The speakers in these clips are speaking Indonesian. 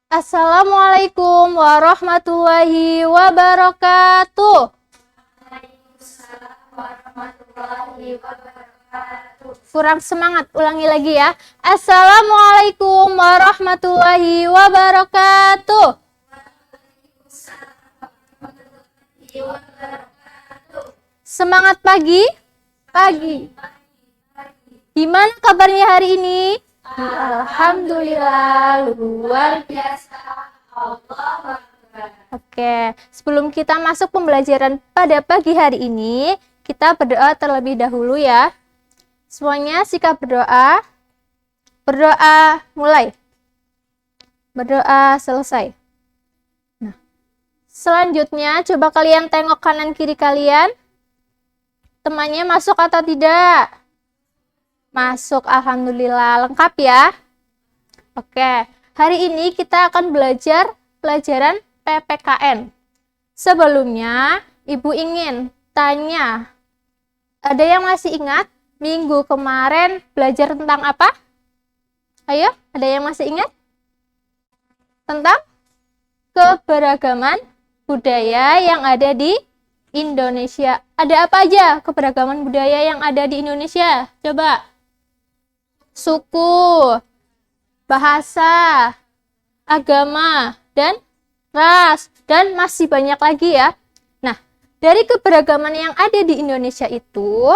Assalamualaikum warahmatullahi wabarakatuh. Kurang semangat, ulangi lagi ya. Assalamualaikum warahmatullahi wabarakatuh. Semangat pagi. Gimana kabarnya hari ini? Alhamdulillah, luar biasa. Oke, sebelum kita masuk pembelajaran pada pagi hari ini, kita berdoa terlebih dahulu ya. Semuanya sikap berdoa. Berdoa mulai. Berdoa selesai. Nah, selanjutnya coba kalian tengok kanan kiri kalian. Temannya masuk atau tidak? Masuk, alhamdulillah, lengkap ya. Oke, hari ini kita akan belajar pelajaran PPKN. Sebelumnya, Ibu ingin tanya, ada yang masih ingat minggu kemarin belajar tentang apa? Ayo, ada yang masih ingat? Tentang keberagaman budaya yang ada di Indonesia. Ada apa aja keberagaman budaya yang ada di Indonesia? Coba. Suku, bahasa, agama, dan ras, dan masih banyak lagi ya. Nah, dari keberagaman yang ada di Indonesia itu,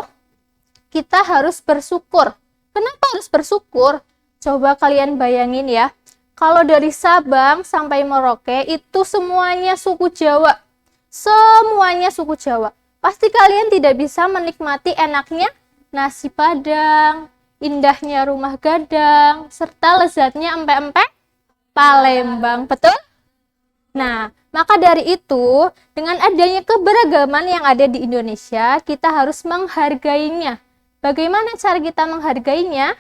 kita harus bersyukur. Kenapa harus bersyukur? Coba kalian bayangin ya, kalau dari Sabang sampai Merauke itu semuanya suku Jawa. Semuanya suku Jawa. Pasti kalian tidak bisa menikmati enaknya nasi Padang, indahnya rumah Gadang, serta lezatnya empek-empek Palembang. Betul? Nah, maka dari itu, dengan adanya keberagaman yang ada di Indonesia, kita harus menghargainya. Bagaimana cara kita menghargainya?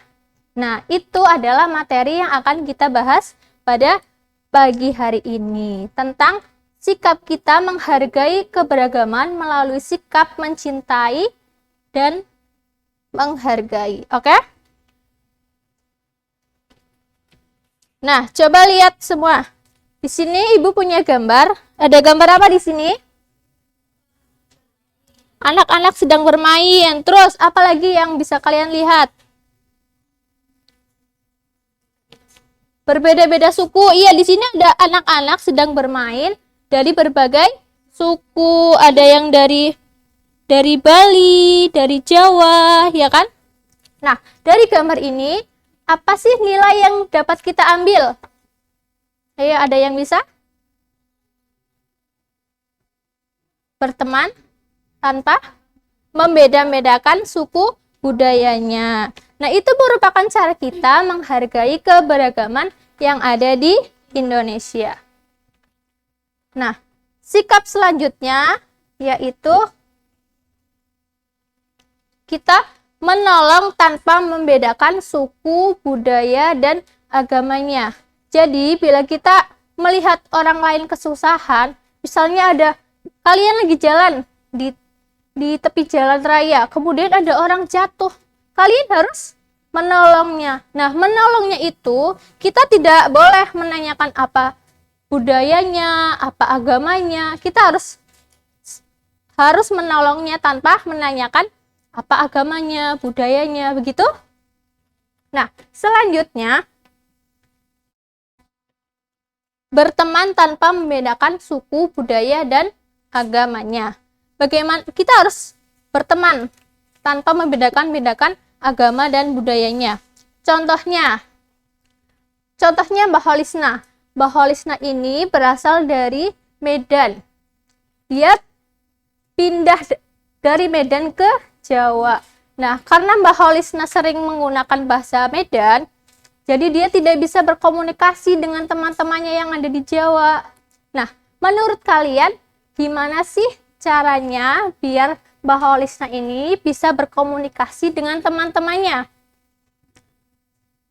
Nah, itu adalah materi yang akan kita bahas pada pagi hari ini. Tentang sikap kita menghargai keberagaman melalui sikap mencintai dan menghargai. Oke? Nah, coba lihat semua. Di sini Ibu punya gambar. Ada gambar apa di sini? Anak-anak sedang bermain. Terus, apa lagi yang bisa kalian lihat? Berbeda-beda suku. Iya, di sini ada anak-anak sedang bermain dari berbagai suku. Ada yang dari Bali, dari Jawa, ya kan? Nah, dari gambar ini, apa sih nilai yang dapat kita ambil? Ayo, ada yang bisa? Berteman tanpa membeda-bedakan suku budayanya. Nah, itu merupakan cara kita menghargai keberagaman yang ada di Indonesia. Nah, sikap selanjutnya yaitu kita menolong tanpa membedakan suku, budaya, dan agamanya. Jadi, bila kita melihat orang lain kesusahan, misalnya ada kalian lagi jalan di tepi jalan raya, kemudian ada orang jatuh, kalian harus menolongnya. Nah, menolongnya itu kita tidak boleh menanyakan apa budayanya, apa agamanya. Kita harus menolongnya tanpa menanyakan apa agamanya, budayanya, begitu? Nah, selanjutnya, berteman tanpa membedakan suku, budaya, dan agamanya. Bagaimana kita harus berteman tanpa membedakan agama dan budayanya? Contohnya Mbah Holisna. Mbah Holisna ini berasal dari Medan. Dia pindah dari Medan ke Jawa. Nah, karena Mbah Holisna sering menggunakan bahasa Medan, jadi dia tidak bisa berkomunikasi dengan teman-temannya yang ada di Jawa. Nah, menurut kalian, gimana sih caranya biar Mbah Holisna ini bisa berkomunikasi dengan teman-temannya?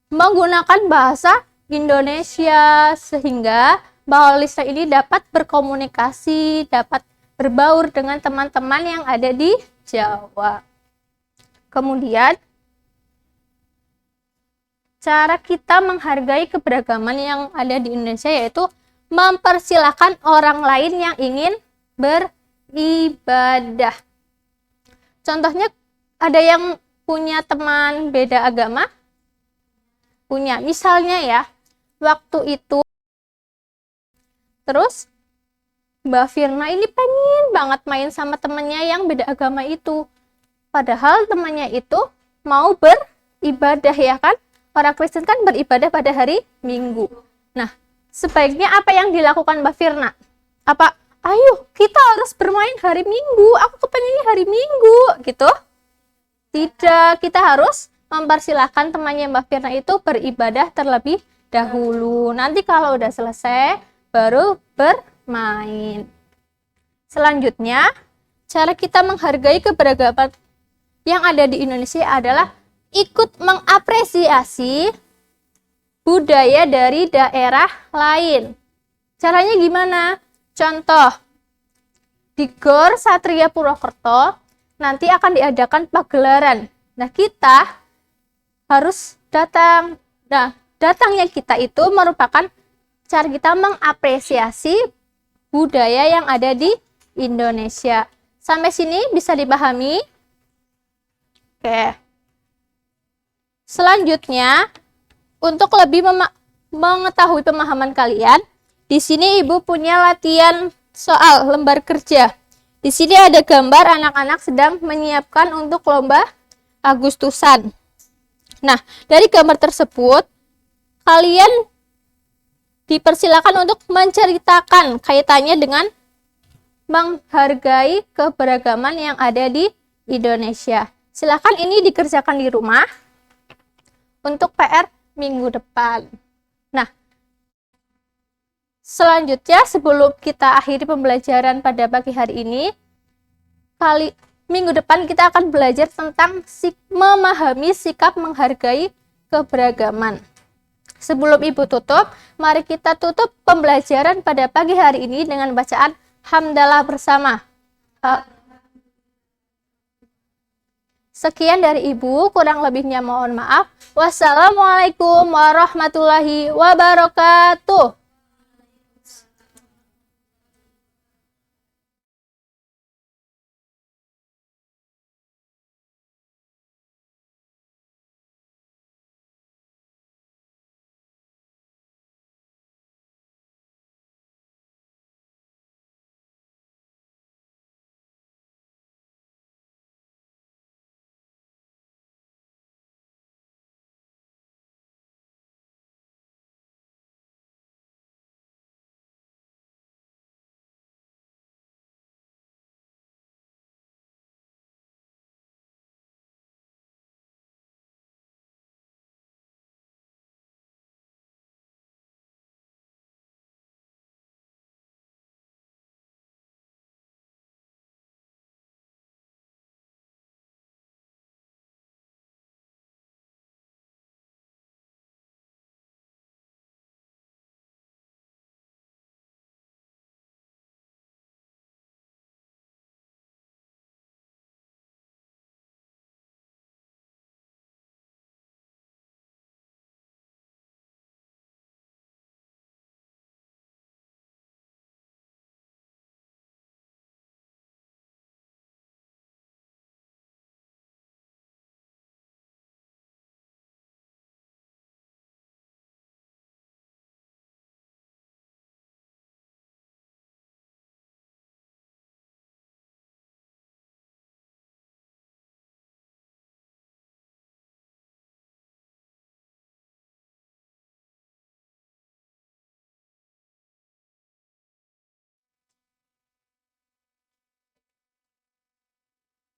Menggunakan bahasa Indonesia, sehingga Mbah Holisna ini dapat berkomunikasi, dapat berbaur dengan teman-teman yang ada di Jawa. Kemudian, cara kita menghargai keberagaman yang ada di Indonesia yaitu mempersilahkan orang lain yang ingin beribadah. Contohnya, ada yang punya teman beda agama? Punya. Misalnya ya, waktu itu terus Mbak Firna ini pengen banget main sama temannya yang beda agama itu. Padahal temannya itu mau beribadah ya kan? Orang Kristen kan beribadah pada hari Minggu. Nah, sebaiknya apa yang dilakukan Mbak Firna? Apa, ayo kita harus bermain hari Minggu, aku kepengennya hari Minggu gitu? Tidak, kita harus mempersilahkan temannya Mbak Firna itu beribadah terlebih dahulu. Nanti kalau udah selesai, baru bermain. Selanjutnya, cara kita menghargai keberagaman yang ada di Indonesia adalah ikut mengapresiasi budaya dari daerah lain. Caranya gimana? Contoh, di Gor Satria Purwokerto nanti akan diadakan pagelaran. Nah, kita harus datang. Nah, datangnya kita itu merupakan cara kita mengapresiasi budaya yang ada di Indonesia. Sampai sini bisa dipahami? Oke. Selanjutnya, untuk lebih mengetahui pemahaman kalian, di sini Ibu punya latihan soal lembar kerja. Di sini ada gambar anak-anak sedang menyiapkan untuk lomba Agustusan. Nah, dari gambar tersebut, kalian dipersilakan untuk menceritakan kaitannya dengan menghargai keberagaman yang ada di Indonesia. Silakan ini dikerjakan di rumah untuk PR minggu depan. Nah, selanjutnya sebelum kita akhiri pembelajaran pada pagi hari ini, minggu depan kita akan belajar tentang memahami sikap menghargai keberagaman. Sebelum Ibu tutup, mari kita tutup pembelajaran pada pagi hari ini dengan bacaan hamdalah bersama. Sekian dari Ibu, kurang lebihnya mohon maaf. Wassalamualaikum warahmatullahi wabarakatuh.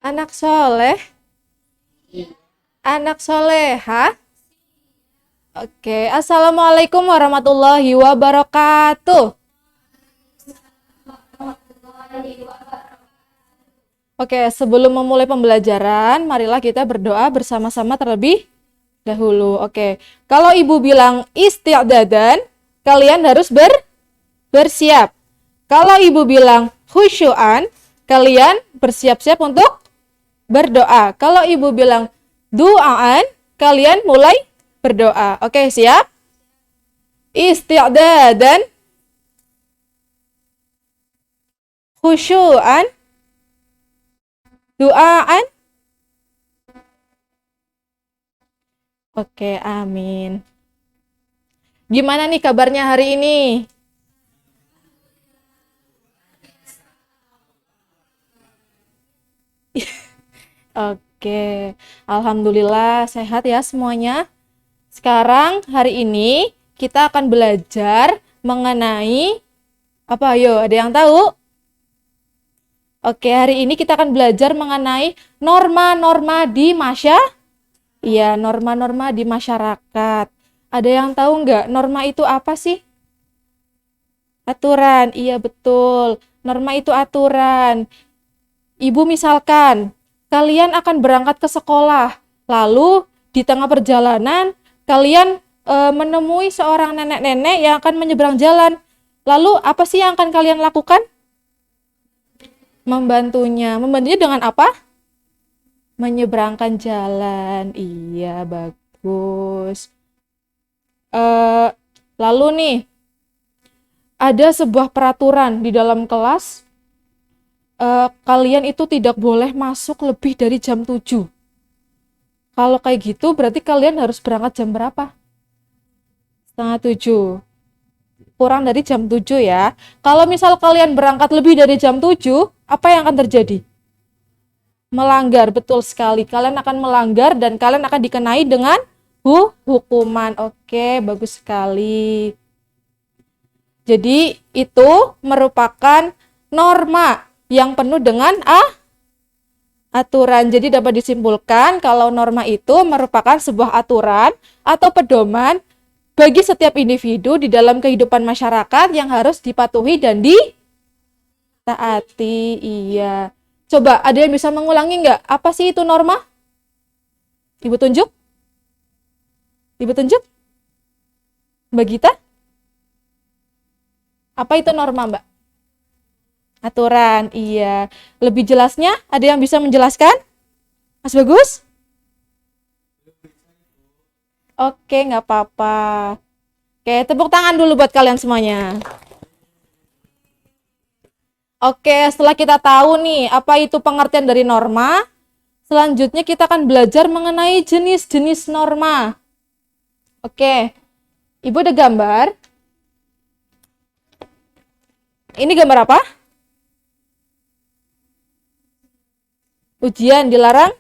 Anak soleh, anak soleha. Oke, assalamualaikum warahmatullahi wabarakatuh. Oke, sebelum memulai pembelajaran, marilah kita berdoa bersama-sama terlebih dahulu. Oke, kalau ibu bilang isti'dadan, kalian harus bersiap. Kalau ibu bilang khusyu'an, kalian bersiap-siap untuk berdoa. Kalau ibu bilang du'aan, kalian mulai berdoa. Oke, siap? Isti'dadan, khusyu'an, du'aan. Oke, amin. Gimana nih kabarnya hari ini? Oke, alhamdulillah sehat ya semuanya. Sekarang hari ini kita akan belajar mengenai apa? Ayo, ada yang tahu? Oke, hari ini kita akan belajar mengenai norma-norma di Iya, norma-norma di masyarakat. Ada yang tahu nggak norma itu apa sih? Aturan, iya betul. Norma itu aturan. Ibu misalkan, kalian akan berangkat ke sekolah, lalu di tengah perjalanan, kalian menemui seorang nenek-nenek yang akan menyeberang jalan. Lalu apa sih yang akan kalian lakukan? Membantunya. Membantunya dengan apa? Menyeberangkan jalan. Iya, bagus. Lalu nih, ada sebuah peraturan di dalam kelas, kalian itu tidak boleh masuk lebih dari jam 7. Kalau kayak gitu, berarti kalian harus berangkat jam berapa? Setengah 7. Kurang dari jam 7 ya. Kalau misal kalian berangkat lebih dari jam 7, apa yang akan terjadi? Melanggar, betul sekali. Kalian akan melanggar dan kalian akan dikenai dengan hukuman. Oke, bagus sekali. Jadi itu merupakan norma yang penuh dengan aturan. Jadi dapat disimpulkan kalau norma itu merupakan sebuah aturan atau pedoman bagi setiap individu di dalam kehidupan masyarakat yang harus dipatuhi dan ditaati. Iya. Coba ada yang bisa mengulangi nggak? Apa sih itu norma? Ibu tunjuk? Ibu tunjuk? Mbak Gita? Apa itu norma, Mbak? Aturan, iya. Lebih jelasnya, ada yang bisa menjelaskan? Mas Bagus? Oke, nggak apa-apa. Oke, tepuk tangan dulu buat kalian semuanya. Oke, setelah kita tahu nih, apa itu pengertian dari norma, selanjutnya kita akan belajar mengenai jenis-jenis norma. Oke, Ibu ada gambar? Ini gambar apa? Ujian dilarang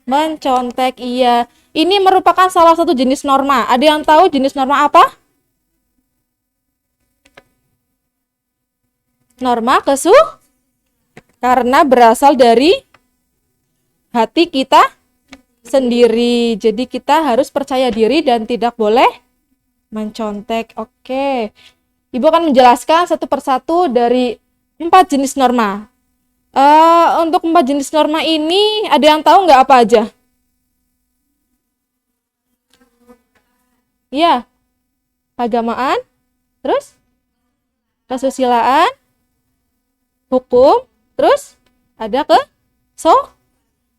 mencontek, iya. Ini merupakan salah satu jenis norma. Ada yang tahu jenis norma apa? Norma karena berasal dari hati kita sendiri. Jadi kita harus percaya diri dan tidak boleh mencontek. Oke. Ibu akan menjelaskan satu persatu dari 4 jenis norma. Untuk 4 jenis norma ini, ada yang tahu nggak apa aja? Iya, keagamaan, terus kesusilaan, hukum, terus ada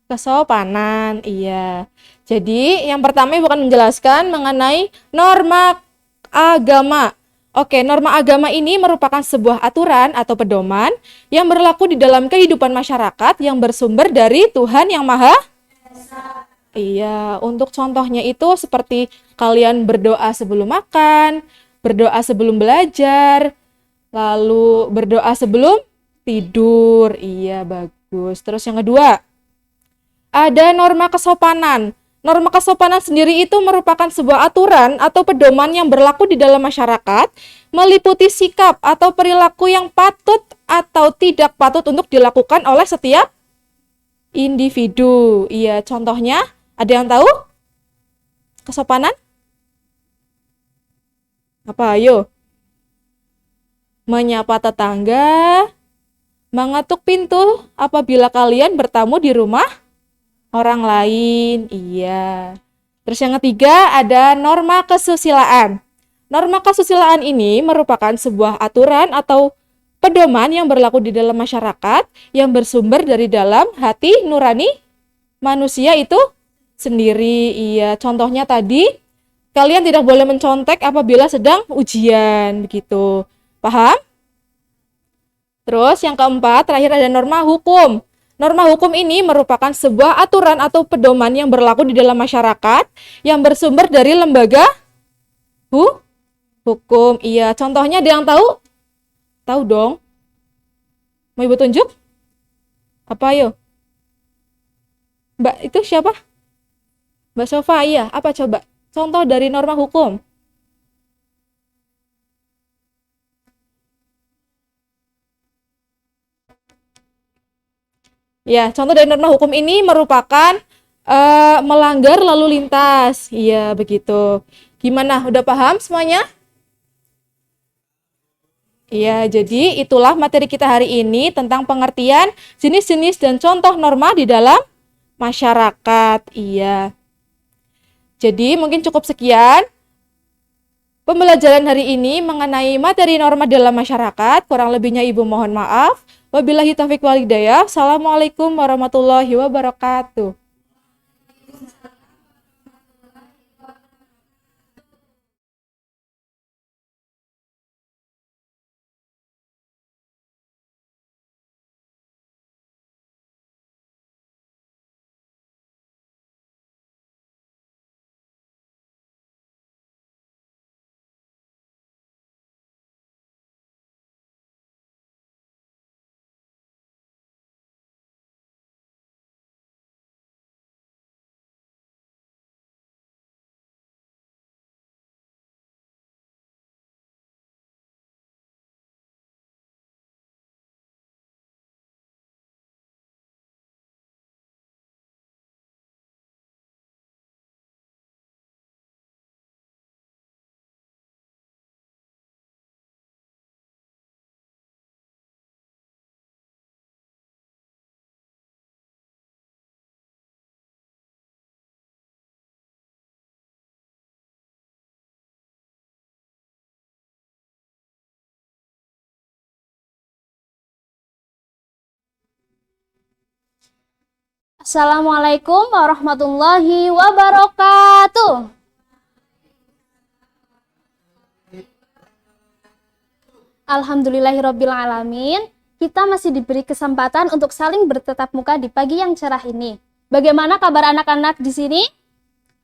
kesopanan. Iya. Jadi, yang pertama Ibu akan menjelaskan mengenai norma agama. Oke, norma agama ini merupakan sebuah aturan atau pedoman yang berlaku di dalam kehidupan masyarakat yang bersumber dari Tuhan Yang Maha Esa. Iya, untuk contohnya itu seperti kalian berdoa sebelum makan, berdoa sebelum belajar, lalu berdoa sebelum tidur. Iya, bagus. Terus yang kedua, ada norma kesopanan. Norma kesopanan sendiri itu merupakan sebuah aturan atau pedoman yang berlaku di dalam masyarakat, meliputi sikap atau perilaku yang patut atau tidak patut untuk dilakukan oleh setiap individu. Iya, contohnya, ada yang tahu? Kesopanan? Apa, ayo? Menyapa tetangga, mengetuk pintu apabila kalian bertamu di rumah orang lain. Iya. Terus yang ketiga ada norma kesusilaan. Norma kesusilaan ini merupakan sebuah aturan atau pedoman yang berlaku di dalam masyarakat yang bersumber dari dalam hati nurani manusia itu sendiri. Iya, contohnya tadi kalian tidak boleh mencontek apabila sedang ujian, begitu. Paham? Terus yang keempat, terakhir ada norma hukum. Norma hukum ini merupakan sebuah aturan atau pedoman yang berlaku di dalam masyarakat yang bersumber dari lembaga hukum. Iya, contohnya ada yang tahu? Tahu dong. Mau Ibu tunjuk? Apa ayo? Mbak itu siapa? Mbak Sofa, iya. Apa coba? Contoh dari norma hukum. Ya, contoh dari norma hukum ini merupakan melanggar lalu lintas. Iya, begitu. Gimana? Udah paham semuanya? Iya, jadi itulah materi kita hari ini tentang pengertian jenis-jenis dan contoh norma di dalam masyarakat. Iya. Jadi mungkin cukup sekian pembelajaran hari ini mengenai materi norma dalam masyarakat. Kurang lebihnya Ibu mohon maaf. Wabillahi taufiq wal hidayah. Assalamualaikum warahmatullahi wabarakatuh. Assalamualaikum warahmatullahi wabarakatuh. Alhamdulillahirabbil alamin. Kita masih diberi kesempatan untuk saling bertatap muka di pagi yang cerah ini. Bagaimana kabar anak-anak di sini?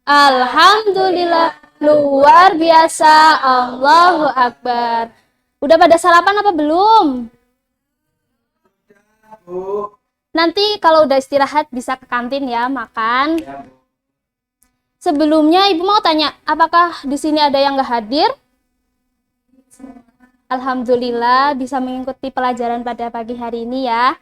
Alhamdulillah, luar biasa. Allahu Akbar. Udah pada sarapan apa belum? Nanti kalau udah istirahat bisa ke kantin ya, makan. Sebelumnya Ibu mau tanya, apakah di sini ada yang nggak hadir? Alhamdulillah bisa mengikuti pelajaran pada pagi hari ini ya.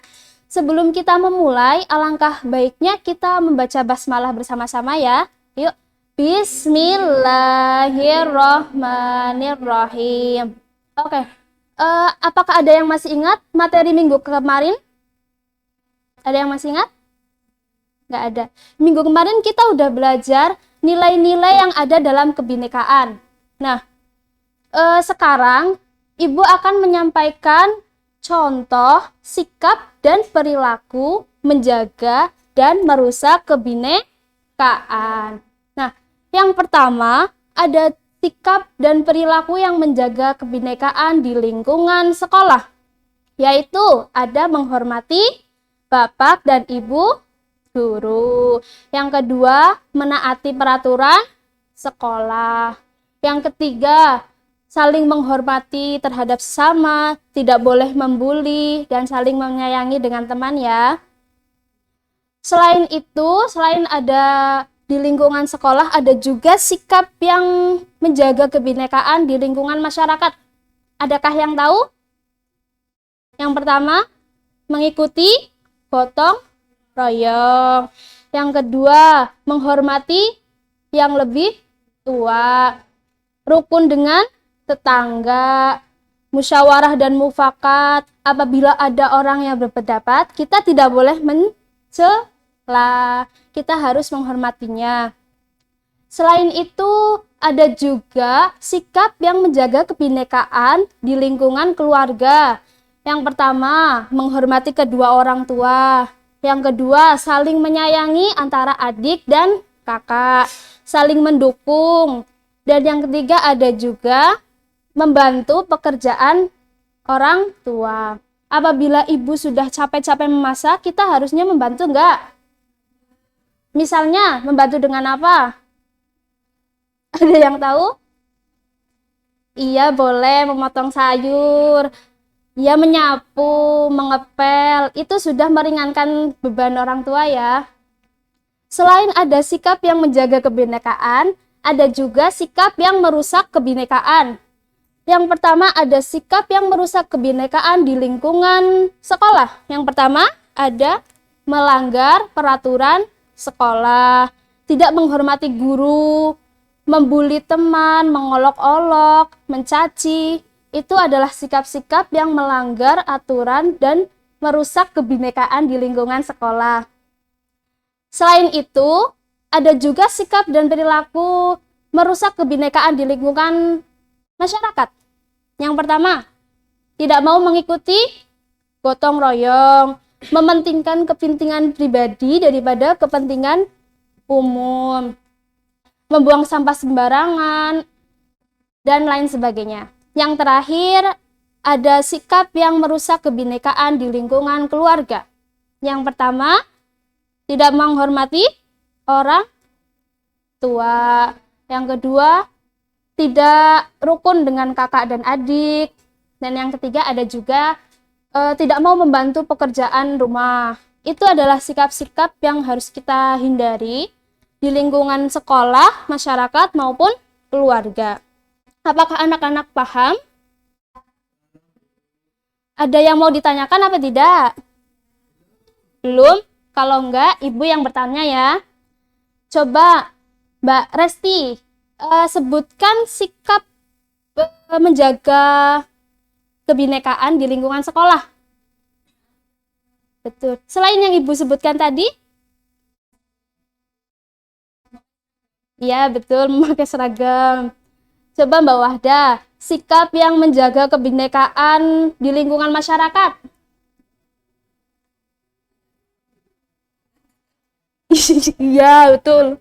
Sebelum kita memulai, alangkah baiknya kita membaca basmalah bersama-sama ya. Yuk. Bismillahirrahmanirrahim. Oke. Apakah ada yang masih ingat materi minggu kemarin? Ada yang masih ingat? Nggak ada. Minggu kemarin kita udah belajar nilai-nilai yang ada dalam kebinekaan. Nah, sekarang Ibu akan menyampaikan contoh sikap dan perilaku menjaga dan merusak kebinekaan. Nah, yang pertama ada sikap dan perilaku yang menjaga kebinekaan di lingkungan sekolah, yaitu ada menghormati Bapak dan Ibu guru. Yang kedua, menaati peraturan sekolah. Yang ketiga, saling menghormati terhadap sesama, tidak boleh membuli, dan saling menyayangi dengan teman ya. Selain itu, selain ada di lingkungan sekolah, ada juga sikap yang menjaga kebinekaan di lingkungan masyarakat. Adakah yang tahu? Yang pertama, mengikuti gotong royong. Yang kedua, menghormati yang lebih tua. Rukun dengan tetangga. Musyawarah dan mufakat. Apabila ada orang yang berpendapat, kita tidak boleh mencela. Kita harus menghormatinya. Selain itu, ada juga sikap yang menjaga kebinekaan di lingkungan keluarga. Yang pertama, menghormati kedua orang tua. Yang kedua, saling menyayangi antara adik dan kakak, saling mendukung. Dan yang ketiga ada juga membantu pekerjaan orang tua. Apabila ibu sudah capek-capek memasak, kita harusnya membantu enggak? Misalnya, membantu dengan apa? Ada yang tahu? Iya, boleh memotong sayur. Iya, menyapu, mengepel. Itu sudah meringankan beban orang tua ya. Selain ada sikap yang menjaga kebinekaan, ada juga sikap yang merusak kebinekaan. Yang pertama ada sikap yang merusak kebinekaan di lingkungan sekolah. Yang pertama ada melanggar peraturan sekolah, tidak menghormati guru, membuli teman, mengolok-olok, mencaci. Itu adalah sikap-sikap yang melanggar aturan dan merusak kebinekaan di lingkungan sekolah. Selain itu, ada juga sikap dan perilaku merusak kebinekaan di lingkungan masyarakat. Yang pertama, tidak mau mengikuti gotong royong, mementingkan kepentingan pribadi daripada kepentingan umum, membuang sampah sembarangan, dan lain sebagainya. Yang terakhir, ada sikap yang merusak kebinekaan di lingkungan keluarga. Yang pertama, tidak menghormati orang tua. Yang kedua, tidak rukun dengan kakak dan adik. Dan yang ketiga ada juga tidak mau membantu pekerjaan rumah. Itu adalah sikap-sikap yang harus kita hindari di lingkungan sekolah, masyarakat maupun keluarga. Apakah anak-anak paham? Ada yang mau ditanyakan apa tidak? Belum? Kalau enggak, ibu yang bertanya ya. Coba Mbak Resti, sebutkan sikap menjaga kebinekaan di lingkungan sekolah. Betul. Selain yang ibu sebutkan tadi? Ya, betul, memakai seragam. Coba Mbak Wahda, sikap yang menjaga kebinekaan di lingkungan masyarakat. Iya, betul.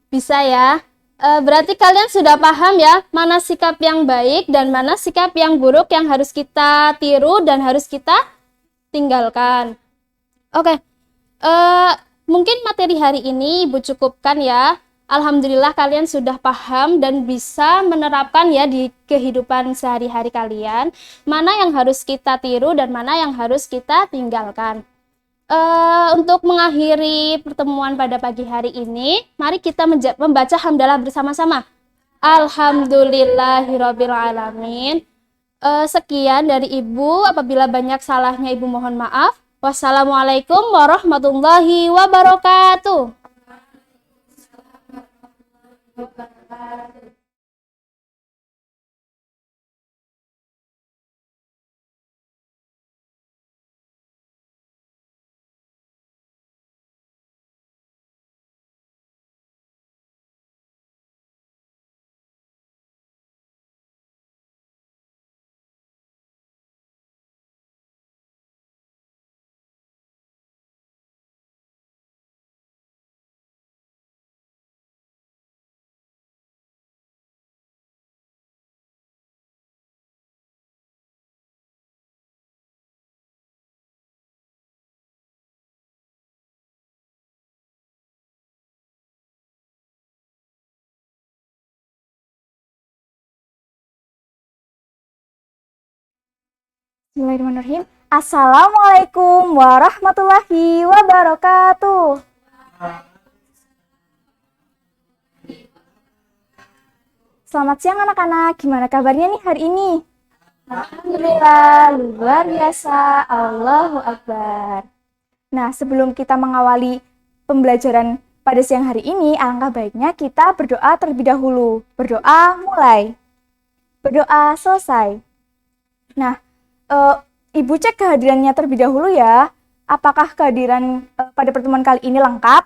Bisa ya. Berarti kalian sudah paham ya, mana sikap yang baik dan mana sikap yang buruk yang harus kita tiru dan harus kita tinggalkan. Oke. Mungkin materi hari ini Ibu cukupkan ya. Alhamdulillah kalian sudah paham dan bisa menerapkan ya di kehidupan sehari-hari kalian. Mana yang harus kita tiru dan mana yang harus kita tinggalkan. Untuk mengakhiri pertemuan pada pagi hari ini, mari kita membaca hamdalah bersama-sama. Alhamdulillahirabbil alamin. Sekian dari Ibu, apabila banyak salahnya Ibu mohon maaf. Wassalamualaikum warahmatullahi wabarakatuh. Bismillahirrahmanirrahim. Assalamualaikum warahmatullahi wabarakatuh. Selamat siang anak-anak, gimana kabarnya nih hari ini? Alhamdulillah, luar biasa, Allahu Akbar. Nah, sebelum kita mengawali pembelajaran pada siang hari ini, alangkah baiknya kita berdoa terlebih dahulu. Berdoa mulai, berdoa selesai. Nah, Ibu cek kehadirannya terlebih dahulu ya. Apakah kehadiran pada pertemuan kali ini lengkap?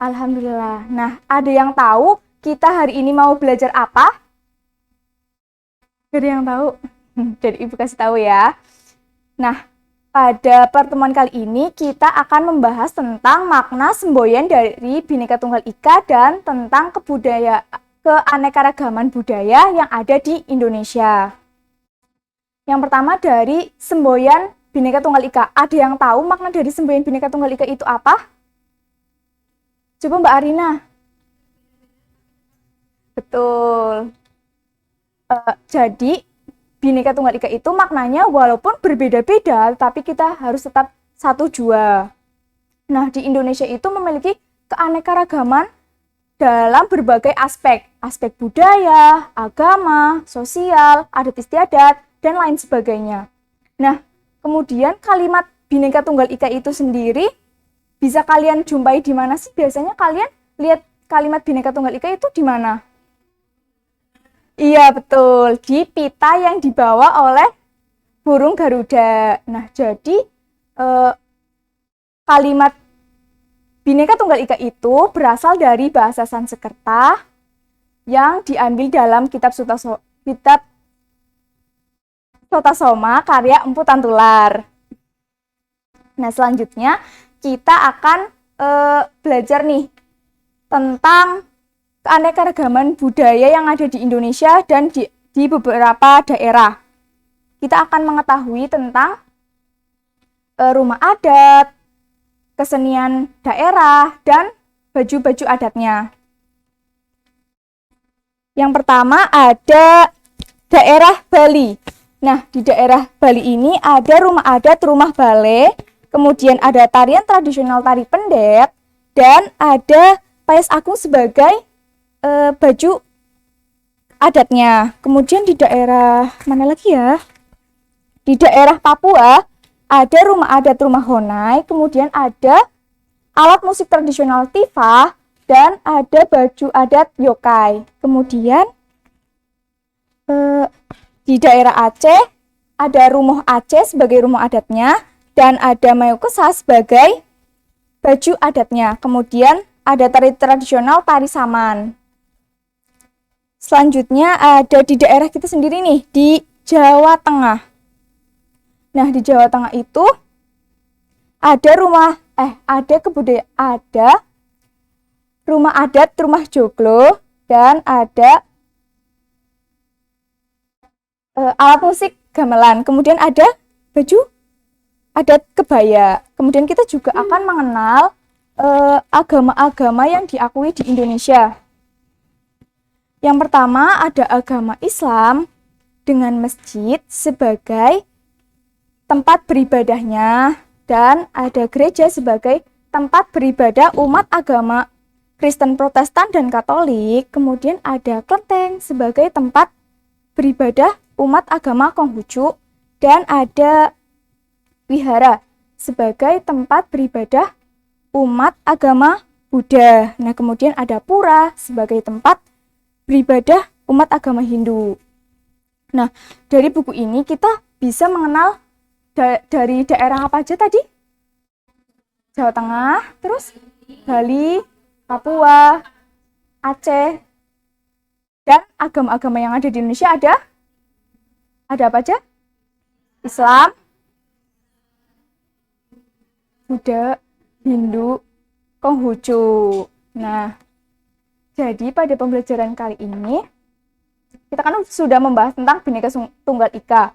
Alhamdulillah. Nah, ada yang tahu kita hari ini mau belajar apa? Ada yang tahu? Jadi Ibu kasih tahu ya. Nah, pada pertemuan kali ini kita akan membahas tentang makna semboyan dari Bhinneka Tunggal Ika dan tentang keanekaragaman budaya yang ada di Indonesia. Yang pertama dari semboyan Bhinneka Tunggal Ika. Ada yang tahu makna dari semboyan Bhinneka Tunggal Ika itu apa? Coba Mbak Arina. Betul. Jadi Bhinneka Tunggal Ika itu maknanya walaupun berbeda-beda, tapi kita harus tetap satu jua. Nah, di Indonesia itu memiliki keanekaragaman dalam berbagai aspek. Aspek budaya, agama, sosial, adat istiadat, dan lain sebagainya. Nah, kemudian kalimat Bhinneka Tunggal Ika itu sendiri bisa kalian jumpai di mana sih? Biasanya kalian lihat kalimat Bhinneka Tunggal Ika itu di mana? Iya, betul. Di pita yang dibawa oleh burung Garuda. Nah, jadi kalimat Bhinneka Tunggal Ika itu berasal dari bahasa Sanskerta yang diambil dalam kitab Sotasoma karya Empu Tantular. Nah, selanjutnya kita akan belajar nih tentang keanekaragaman budaya yang ada di Indonesia dan di beberapa daerah. Kita akan mengetahui tentang rumah adat, kesenian daerah, dan baju-baju adatnya. Yang pertama ada daerah Bali. Nah, di daerah Bali ini ada rumah adat rumah bale, kemudian ada tarian tradisional tari pendet, dan ada Payas Agung sebagai baju adatnya. Kemudian di daerah mana lagi ya? Di daerah Papua ada rumah adat rumah Honai, kemudian ada alat musik tradisional tifa, dan ada baju adat yokai. Kemudian di daerah Aceh ada Rumoh Aceh sebagai rumah adatnya, dan ada Mayukesa sebagai baju adatnya. Kemudian ada tari tradisional tari saman. Selanjutnya ada di daerah kita sendiri nih, di Jawa Tengah. Nah, di Jawa Tengah itu ada rumah adat rumah joglo, dan ada alat musik gamelan. Kemudian ada baju adat kebaya. Kemudian kita juga akan mengenal agama-agama yang diakui di Indonesia. Yang pertama ada agama Islam dengan masjid sebagai tempat beribadahnya, dan ada gereja sebagai tempat beribadah umat agama Kristen, Protestan, dan Katolik. Kemudian ada kelenteng sebagai tempat beribadah umat agama Konghucu, dan ada wihara sebagai tempat beribadah umat agama Buddha. Nah, kemudian ada pura sebagai tempat beribadah umat agama Hindu. Nah, dari buku ini kita bisa mengenal dari daerah apa aja tadi? Jawa Tengah, terus Bali, Papua, Aceh, dan agama-agama yang ada di Indonesia ada apa aja? Islam, Buddha, Hindu, Konghucu. Nah, jadi pada pembelajaran kali ini kita kan sudah membahas tentang Bhinneka Tunggal Ika.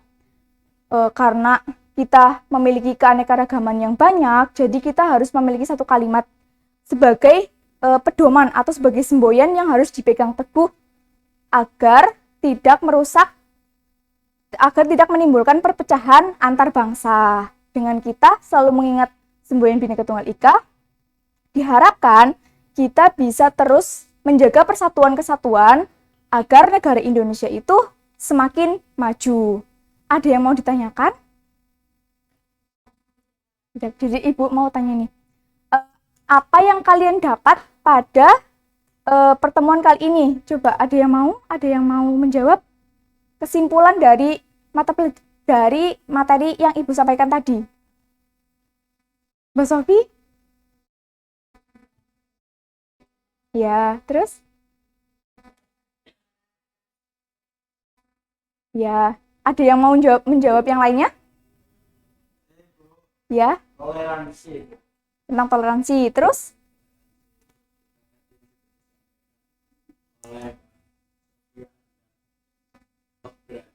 Karena kita memiliki keanekaragaman yang banyak, jadi kita harus memiliki satu kalimat sebagai pedoman atau sebagai semboyan yang harus dipegang teguh agar tidak menimbulkan perpecahan antar bangsa. Dengan kita selalu mengingat semboyan Bhinneka Tunggal Ika, diharapkan kita bisa terus menjaga persatuan kesatuan agar negara Indonesia itu semakin maju. Ada yang mau ditanyakan? Jadi Ibu mau tanya nih, apa yang kalian dapat pada pertemuan kali ini? Coba ada yang mau menjawab kesimpulan dari materi yang Ibu sampaikan tadi. Mbak Sofi? Ya, terus? Ya, ada yang mau menjawab yang lainnya? Ya, tentang toleransi. Terus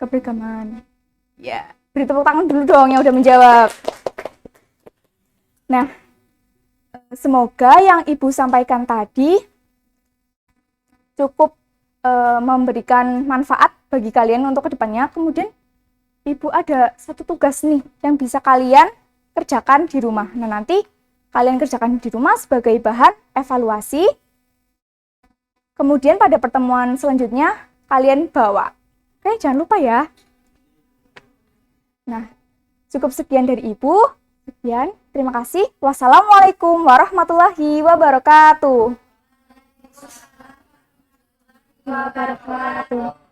keberagaman. Ya, beri tepuk tangan dulu dong yang udah menjawab. Nah, semoga yang Ibu sampaikan tadi cukup memberikan manfaat bagi kalian untuk kedepannya. Kemudian Ibu ada satu tugas nih yang bisa kalian kerjakan di rumah. Nah, nanti kalian kerjakan di rumah sebagai bahan evaluasi. Kemudian pada pertemuan selanjutnya kalian bawa. Oke, jangan lupa ya. Nah, cukup sekian dari Ibu. Sekian, terima kasih. Wassalamualaikum warahmatullahi wabarakatuh. Wabarakatuh.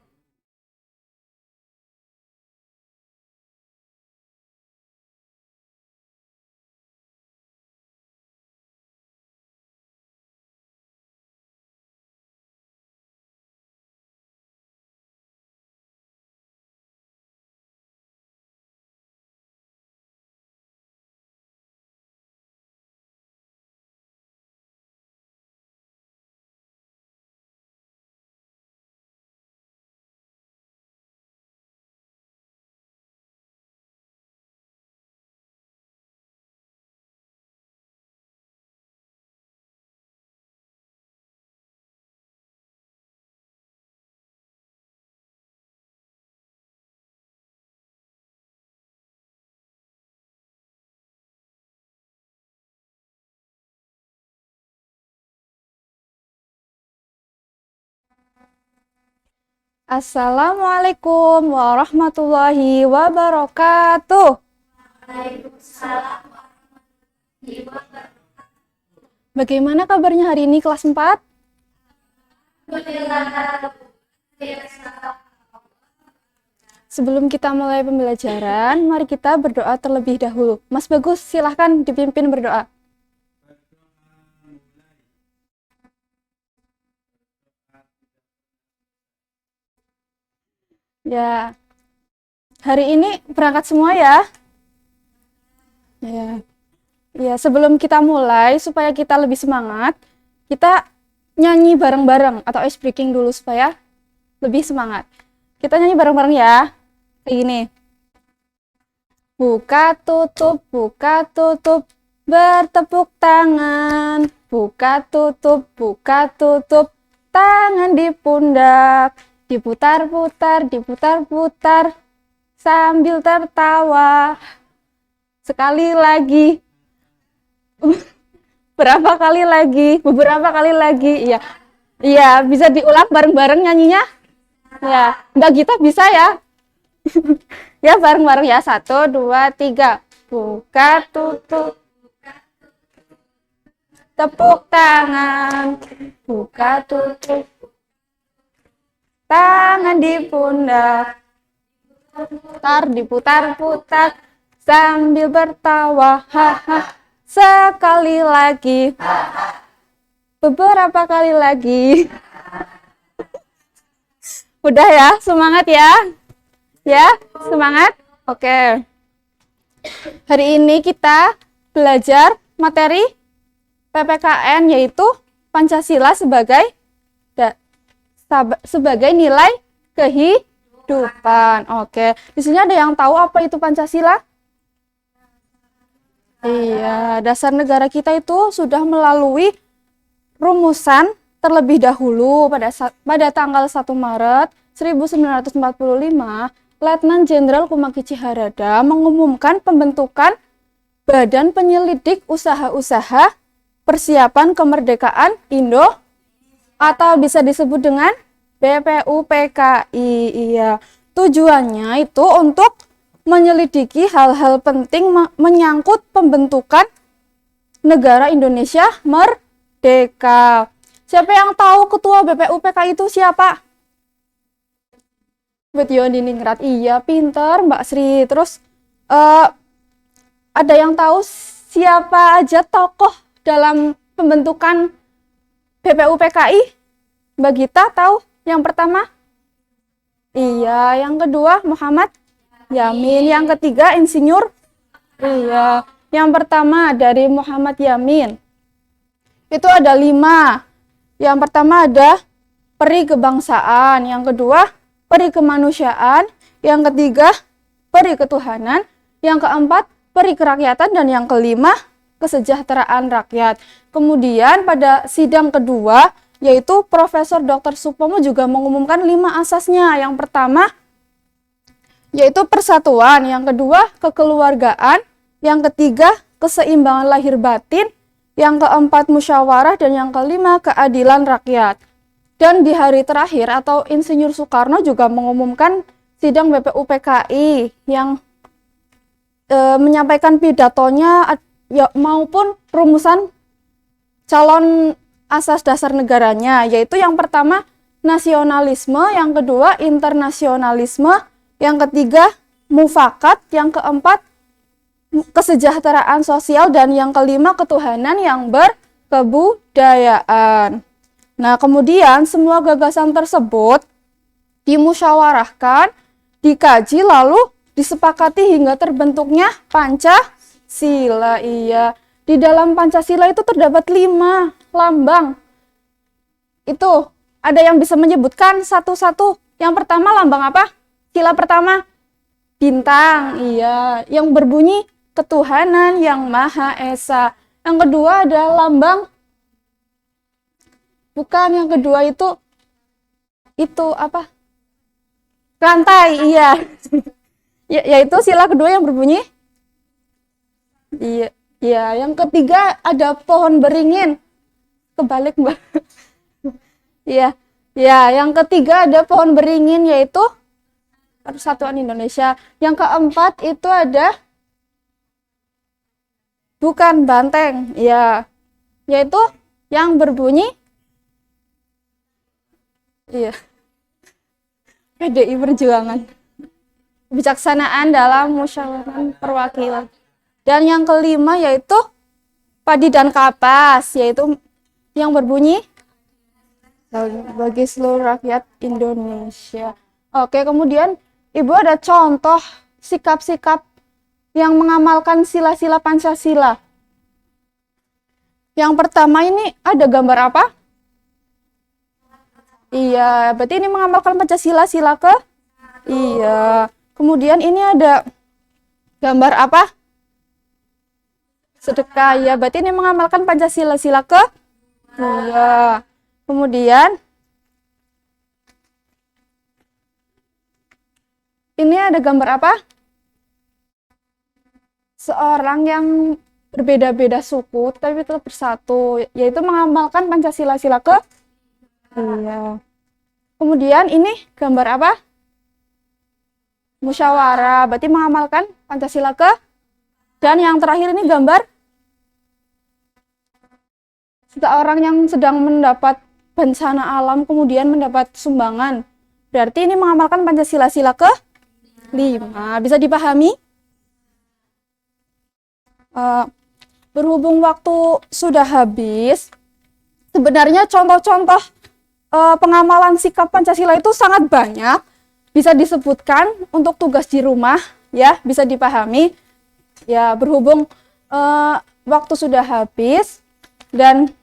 Assalamualaikum warahmatullahi wabarakatuh. Bagaimana kabarnya hari ini kelas 4? Sebelum kita mulai pembelajaran, mari kita berdoa terlebih dahulu. Mas Bagus, silahkan dipimpin berdoa. Ya, hari ini berangkat semua ya. Ya. Ya, sebelum kita mulai, supaya kita lebih semangat, kita nyanyi bareng-bareng atau ice breaking dulu supaya lebih semangat. Kita nyanyi bareng-bareng ya. Kayak gini. Buka tutup, bertepuk tangan. Buka tutup, tangan di pundak. Diputar-putar, sambil tertawa. Sekali lagi. Beberapa kali lagi. Iya. Iya, bisa diulang bareng-bareng nyanyinya? Ya, Mbak Gita bisa ya? Ya, bareng-bareng ya. 1, 2, 3. Buka tutup. Tepuk tangan. Buka tutup. Tangan di pundak. Diputar-putar sambil bertawa. Haha. Sekali lagi. Beberapa kali lagi. Udah ya, semangat ya. Ya, semangat. Oke. Hari ini kita belajar materi PPKN yaitu Pancasila sebagai nilai kehidupan. Oke. Di sini ada yang tahu apa itu Pancasila? Iya, dasar negara kita itu sudah melalui rumusan terlebih dahulu pada tanggal 1 Maret 1945, Letnan Jenderal Kumakici Harada mengumumkan pembentukan Badan Penyelidik Usaha-Usaha Persiapan Kemerdekaan Indo atau bisa disebut dengan BPUPKI. Iya, tujuannya itu untuk menyelidiki hal-hal penting menyangkut pembentukan negara Indonesia merdeka. Siapa yang tahu ketua BPUPKI itu siapa? Betiyondiningrat. Iya, pinter Mbak Sri. Terus ada yang tahu siapa aja tokoh dalam pembentukan BPUPKI? Mbak Gita tahu? Yang pertama? Iya, yang kedua Muhammad Yamin, yang ketiga Insinyur. Iya, Yang pertama dari Muhammad Yamin. Itu ada 5. Yang pertama ada peri kebangsaan, yang kedua peri kemanusiaan, yang ketiga peri ketuhanan, yang keempat peri kerakyatan, dan yang kelima kesejahteraan rakyat. Kemudian pada sidang kedua yaitu Profesor Dr. Supomo juga mengumumkan 5 asasnya. Yang pertama yaitu persatuan, yang kedua kekeluargaan, yang ketiga keseimbangan lahir batin, yang keempat musyawarah, dan yang kelima keadilan rakyat. Dan di hari terakhir atau Insinyur Soekarno juga mengumumkan sidang BPUPKI yang menyampaikan pidatonya maupun rumusan calon asas dasar negaranya, yaitu yang pertama nasionalisme, yang kedua internasionalisme, yang ketiga mufakat, yang keempat kesejahteraan sosial, dan yang kelima ketuhanan yang berkebudayaan. Nah, kemudian semua gagasan tersebut dimusyawarahkan, dikaji, lalu disepakati hingga terbentuknya Pancasila. Iya, di dalam Pancasila itu terdapat 5 lambang. Itu ada yang bisa menyebutkan satu-satu. Yang pertama lambang apa? Sila pertama bintang, iya, yang berbunyi ketuhanan yang Maha Esa. Yang kedua ada lambang, bukan, yang kedua itu apa? Rantai, iya. Yaitu sila kedua yang berbunyi, iya, iya. Yang ketiga ada pohon beringin, kebalik Mbak. Iya, ya. Yang ketiga ada pohon beringin, yaitu Persatuan Indonesia. Yang keempat itu ada, bukan, banteng, ya, yaitu yang berbunyi, iya, PDI Perjuangan, kebijaksanaan dalam musyawarah perwakilan. Dan yang kelima yaitu padi dan kapas, yaitu yang berbunyi bagi seluruh rakyat Indonesia. Oke, kemudian Ibu ada contoh sikap-sikap yang mengamalkan sila-sila Pancasila. Yang pertama ini ada gambar apa? Iya, berarti ini mengamalkan Pancasila, sila ke? Iya. Kemudian ini ada gambar apa? Sedekah, ya, berarti ini mengamalkan Pancasila, sila ke? Iya. Kemudian ini ada gambar apa? Seorang yang berbeda-beda suku tapi tetap bersatu, yaitu mengamalkan Pancasila, sila ke? Iya. Kemudian ini gambar apa? Musyawarah, berarti mengamalkan Pancasila ke? Dan yang terakhir ini gambar seorang yang sedang mendapat bencana alam kemudian mendapat sumbangan, berarti ini mengamalkan Pancasila, sila ke? 5. Bisa dipahami? Berhubung waktu sudah habis, sebenarnya contoh-contoh pengamalan sikap Pancasila itu sangat banyak, bisa disebutkan untuk tugas di rumah, ya, bisa dipahami. Ya, berhubung waktu sudah habis dan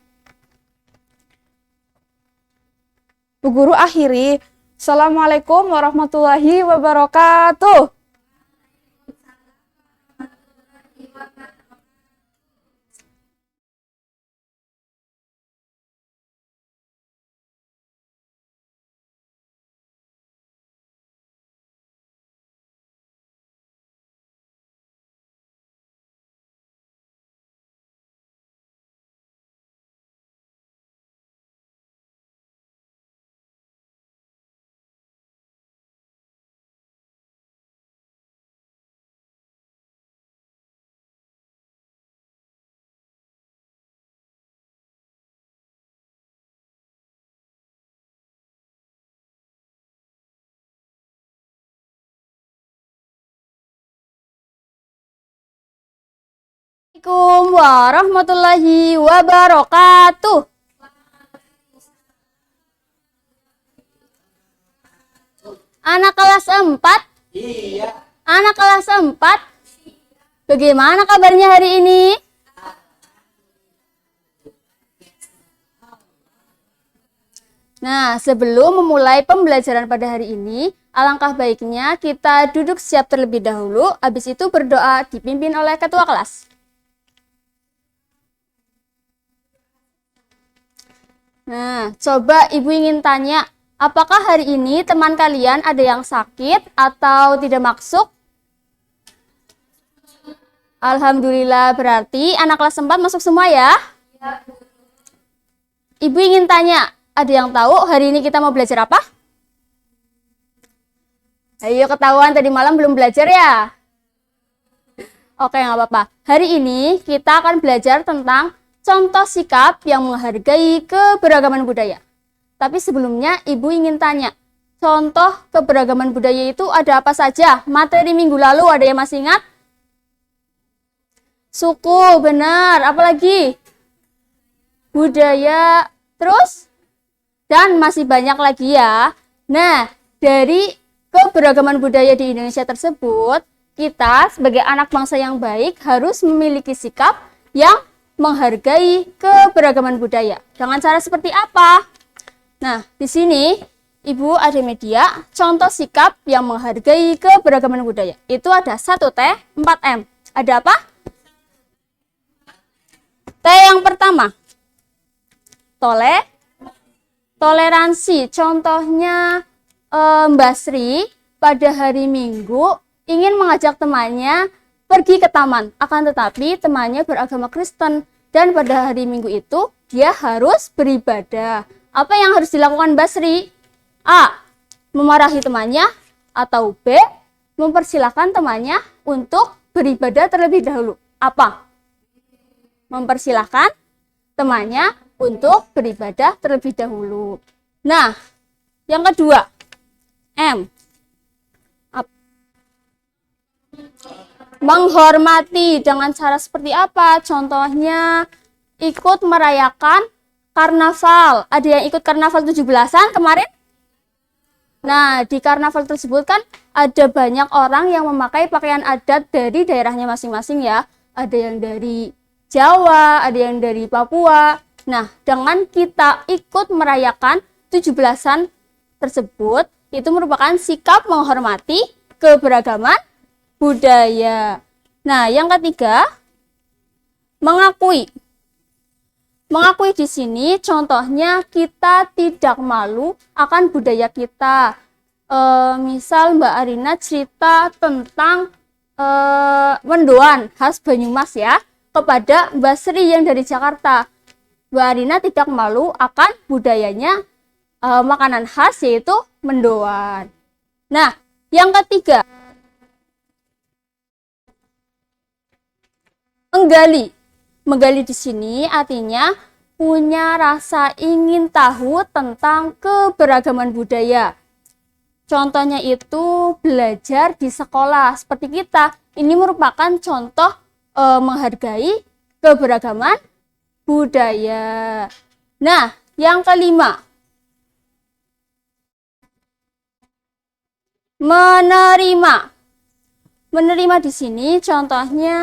Bu Guru akhiri. Assalamualaikum warahmatullahi wabarakatuh. Assalamualaikum warahmatullahi wabarakatuh. Anak kelas 4? Iya. Anak kelas 4? Bagaimana kabarnya hari ini? Nah, sebelum memulai pembelajaran pada hari ini, alangkah baiknya kita duduk siap terlebih dahulu, habis itu berdoa dipimpin oleh ketua kelas. Nah, coba Ibu ingin tanya, apakah hari ini teman kalian ada yang sakit atau tidak masuk? Alhamdulillah, berarti anak kelas 4 masuk semua ya? Ibu ingin tanya, ada yang tahu hari ini kita mau belajar apa? Ayo, ketahuan tadi malam belum belajar ya? Oke, nggak apa-apa. Hari ini kita akan belajar tentang contoh sikap yang menghargai keberagaman budaya. Tapi sebelumnya, Ibu ingin tanya, contoh keberagaman budaya itu ada apa saja? Materi minggu lalu ada yang masih ingat? Suku, benar. Apalagi? Budaya, terus? Dan masih banyak lagi ya. Nah, dari keberagaman budaya di Indonesia tersebut, kita sebagai anak bangsa yang baik harus memiliki sikap yang menghargai keberagaman budaya. Dengan cara seperti apa? Nah, di sini Ibu ada media contoh sikap yang menghargai keberagaman budaya. Itu ada 1T, 4M. Ada apa? T yang pertama. Toleransi. Contohnya Mbak Sri pada hari Minggu ingin mengajak temannya pergi ke taman. Akan tetapi temannya beragama Kristen. Dan pada hari Minggu itu dia harus beribadah. Apa yang harus dilakukan Mbak Sri? A. Memarahi temannya. Atau B. Mempersilahkan temannya untuk beribadah terlebih dahulu. Apa? Mempersilahkan temannya untuk beribadah terlebih dahulu. Nah, yang kedua, M. Menghormati. Dengan cara seperti apa? Contohnya, ikut merayakan karnaval. Ada yang ikut karnaval 17-an kemarin? Nah, di karnaval tersebut kan ada banyak orang yang memakai pakaian adat dari daerahnya masing-masing ya. Ada yang dari Jawa, ada yang dari Papua. Nah, dengan kita ikut merayakan 17-an tersebut, itu merupakan sikap menghormati keberagaman budaya. Nah, yang ketiga, mengakui. Mengakui di sini contohnya kita tidak malu akan budaya kita. Misal Mbak Arina cerita tentang mendoan khas Banyumas ya kepada Mbak Sri yang dari Jakarta. Mbak Arina tidak malu akan budayanya makanan khas yaitu mendoan. Nah, yang ketiga, menggali. Menggali di sini artinya punya rasa ingin tahu tentang keberagaman budaya. Contohnya itu belajar di sekolah seperti kita. Ini merupakan contoh menghargai keberagaman budaya. Nah, yang kelima, menerima. Menerima di sini contohnya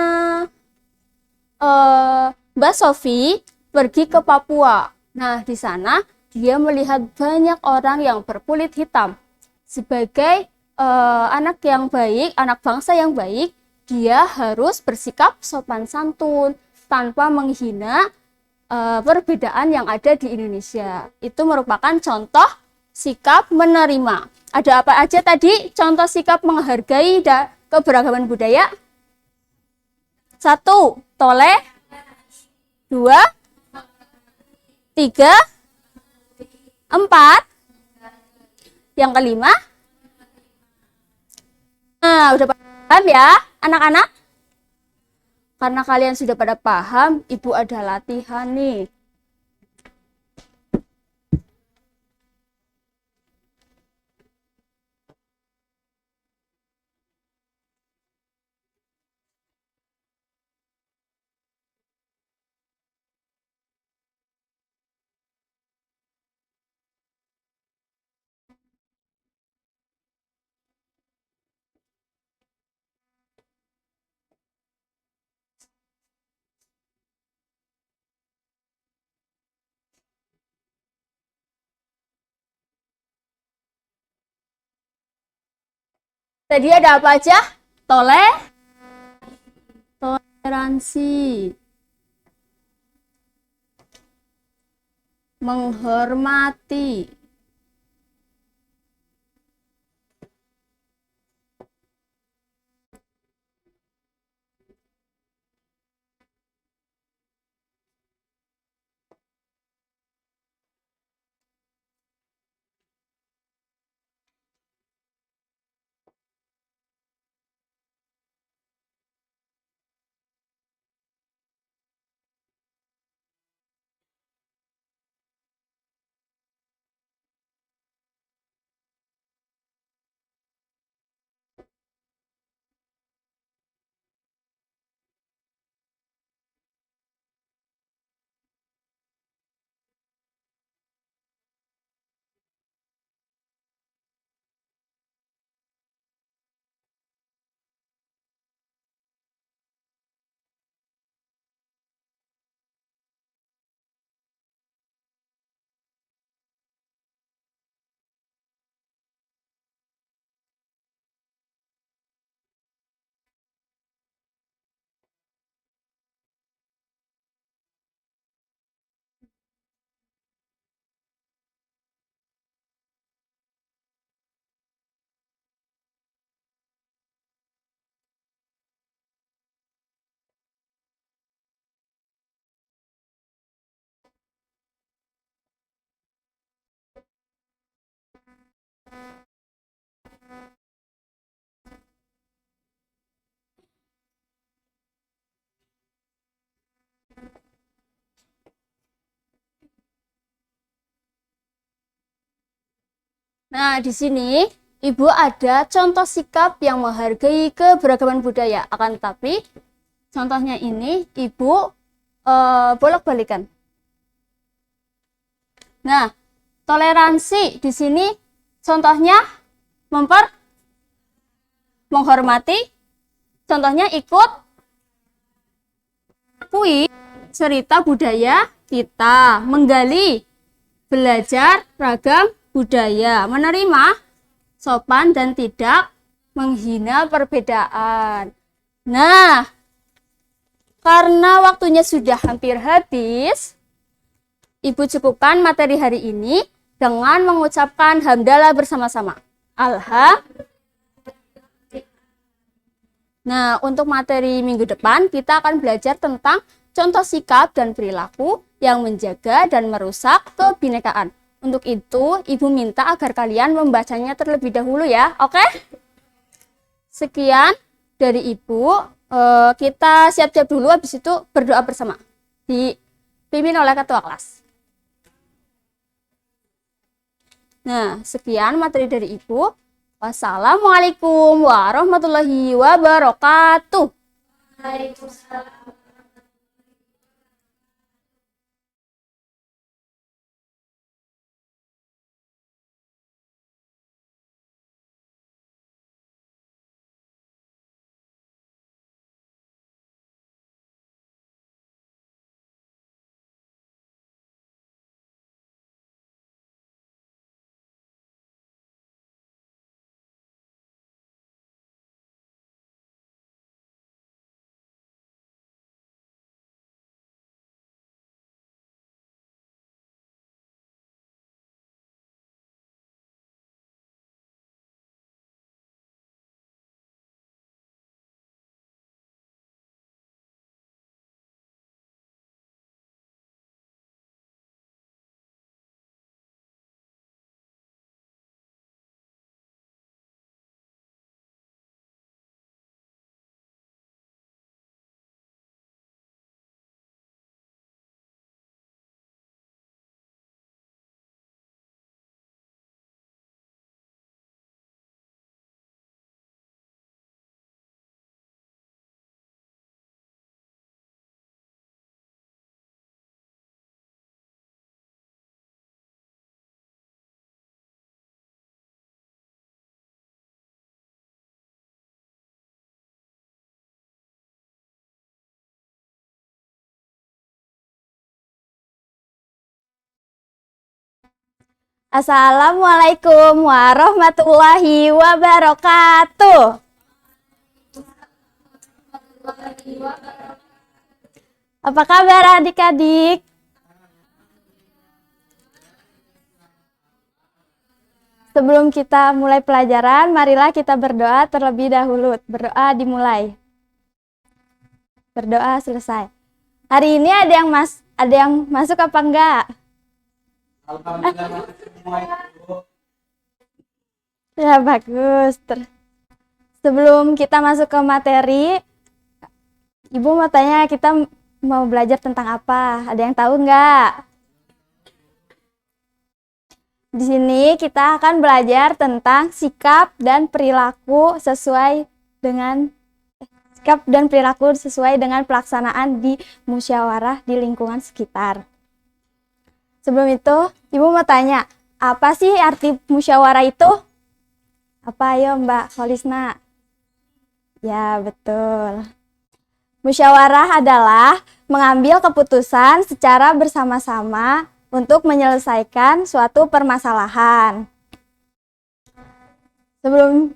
Mbak Sofi pergi ke Papua. Nah, di sana dia melihat banyak orang yang berkulit hitam. Sebagai anak yang baik, anak bangsa yang baik, dia harus bersikap sopan santun tanpa menghina perbedaan yang ada di Indonesia. Itu merupakan contoh sikap menerima. Ada apa aja tadi contoh sikap menghargai keberagaman budaya? 1. Toleransi. 2. 3. 4. Yang kelima. Nah, udah paham ya anak-anak? Karena kalian sudah pada paham, Ibu ada latihan nih. Tadi ada apa aja? Toleransi, menghormati, Nah, di sini Ibu ada contoh sikap yang menghargai keberagaman budaya. Akan tetapi contohnya ini Ibu bolak-balikan. Nah, toleransi di sini contohnya menghormati, contohnya ikut akui cerita budaya kita, menggali, belajar ragam budaya, menerima, sopan dan tidak menghina perbedaan. Nah, karena waktunya sudah hampir habis, Ibu cukupkan materi hari ini dengan mengucapkan hamdalah bersama-sama. Alhamdulillah. Nah, untuk materi minggu depan kita akan belajar tentang contoh sikap dan perilaku yang menjaga dan merusak kebinekaan. Untuk itu, Ibu minta agar kalian membacanya terlebih dahulu ya, oke? Sekian dari Ibu. Kita siap-siap dulu, habis itu berdoa bersama. Dipimpin oleh ketua kelas. Nah, sekian materi dari Ibu. Wassalamualaikum warahmatullahi wabarakatuh. Waalaikumsalam. Assalamualaikum warahmatullahi wabarakatuh. Apa kabar adik-adik? Sebelum kita mulai pelajaran, marilah kita berdoa terlebih dahulu. Berdoa dimulai. Berdoa selesai. Hari ini ada yang masuk apa enggak? Ya bagus. Sebelum kita masuk ke materi, Ibu mau tanya kita mau belajar tentang apa? Ada yang tahu enggak? Di sini kita akan belajar tentang sikap dan perilaku sesuai dengan pelaksanaan di musyawarah di lingkungan sekitar. Sebelum itu, Ibu mau tanya, apa sih arti musyawarah itu? Apa ayo Mbak Holisna? Ya, betul. Musyawarah adalah mengambil keputusan secara bersama-sama untuk menyelesaikan suatu permasalahan. Sebelum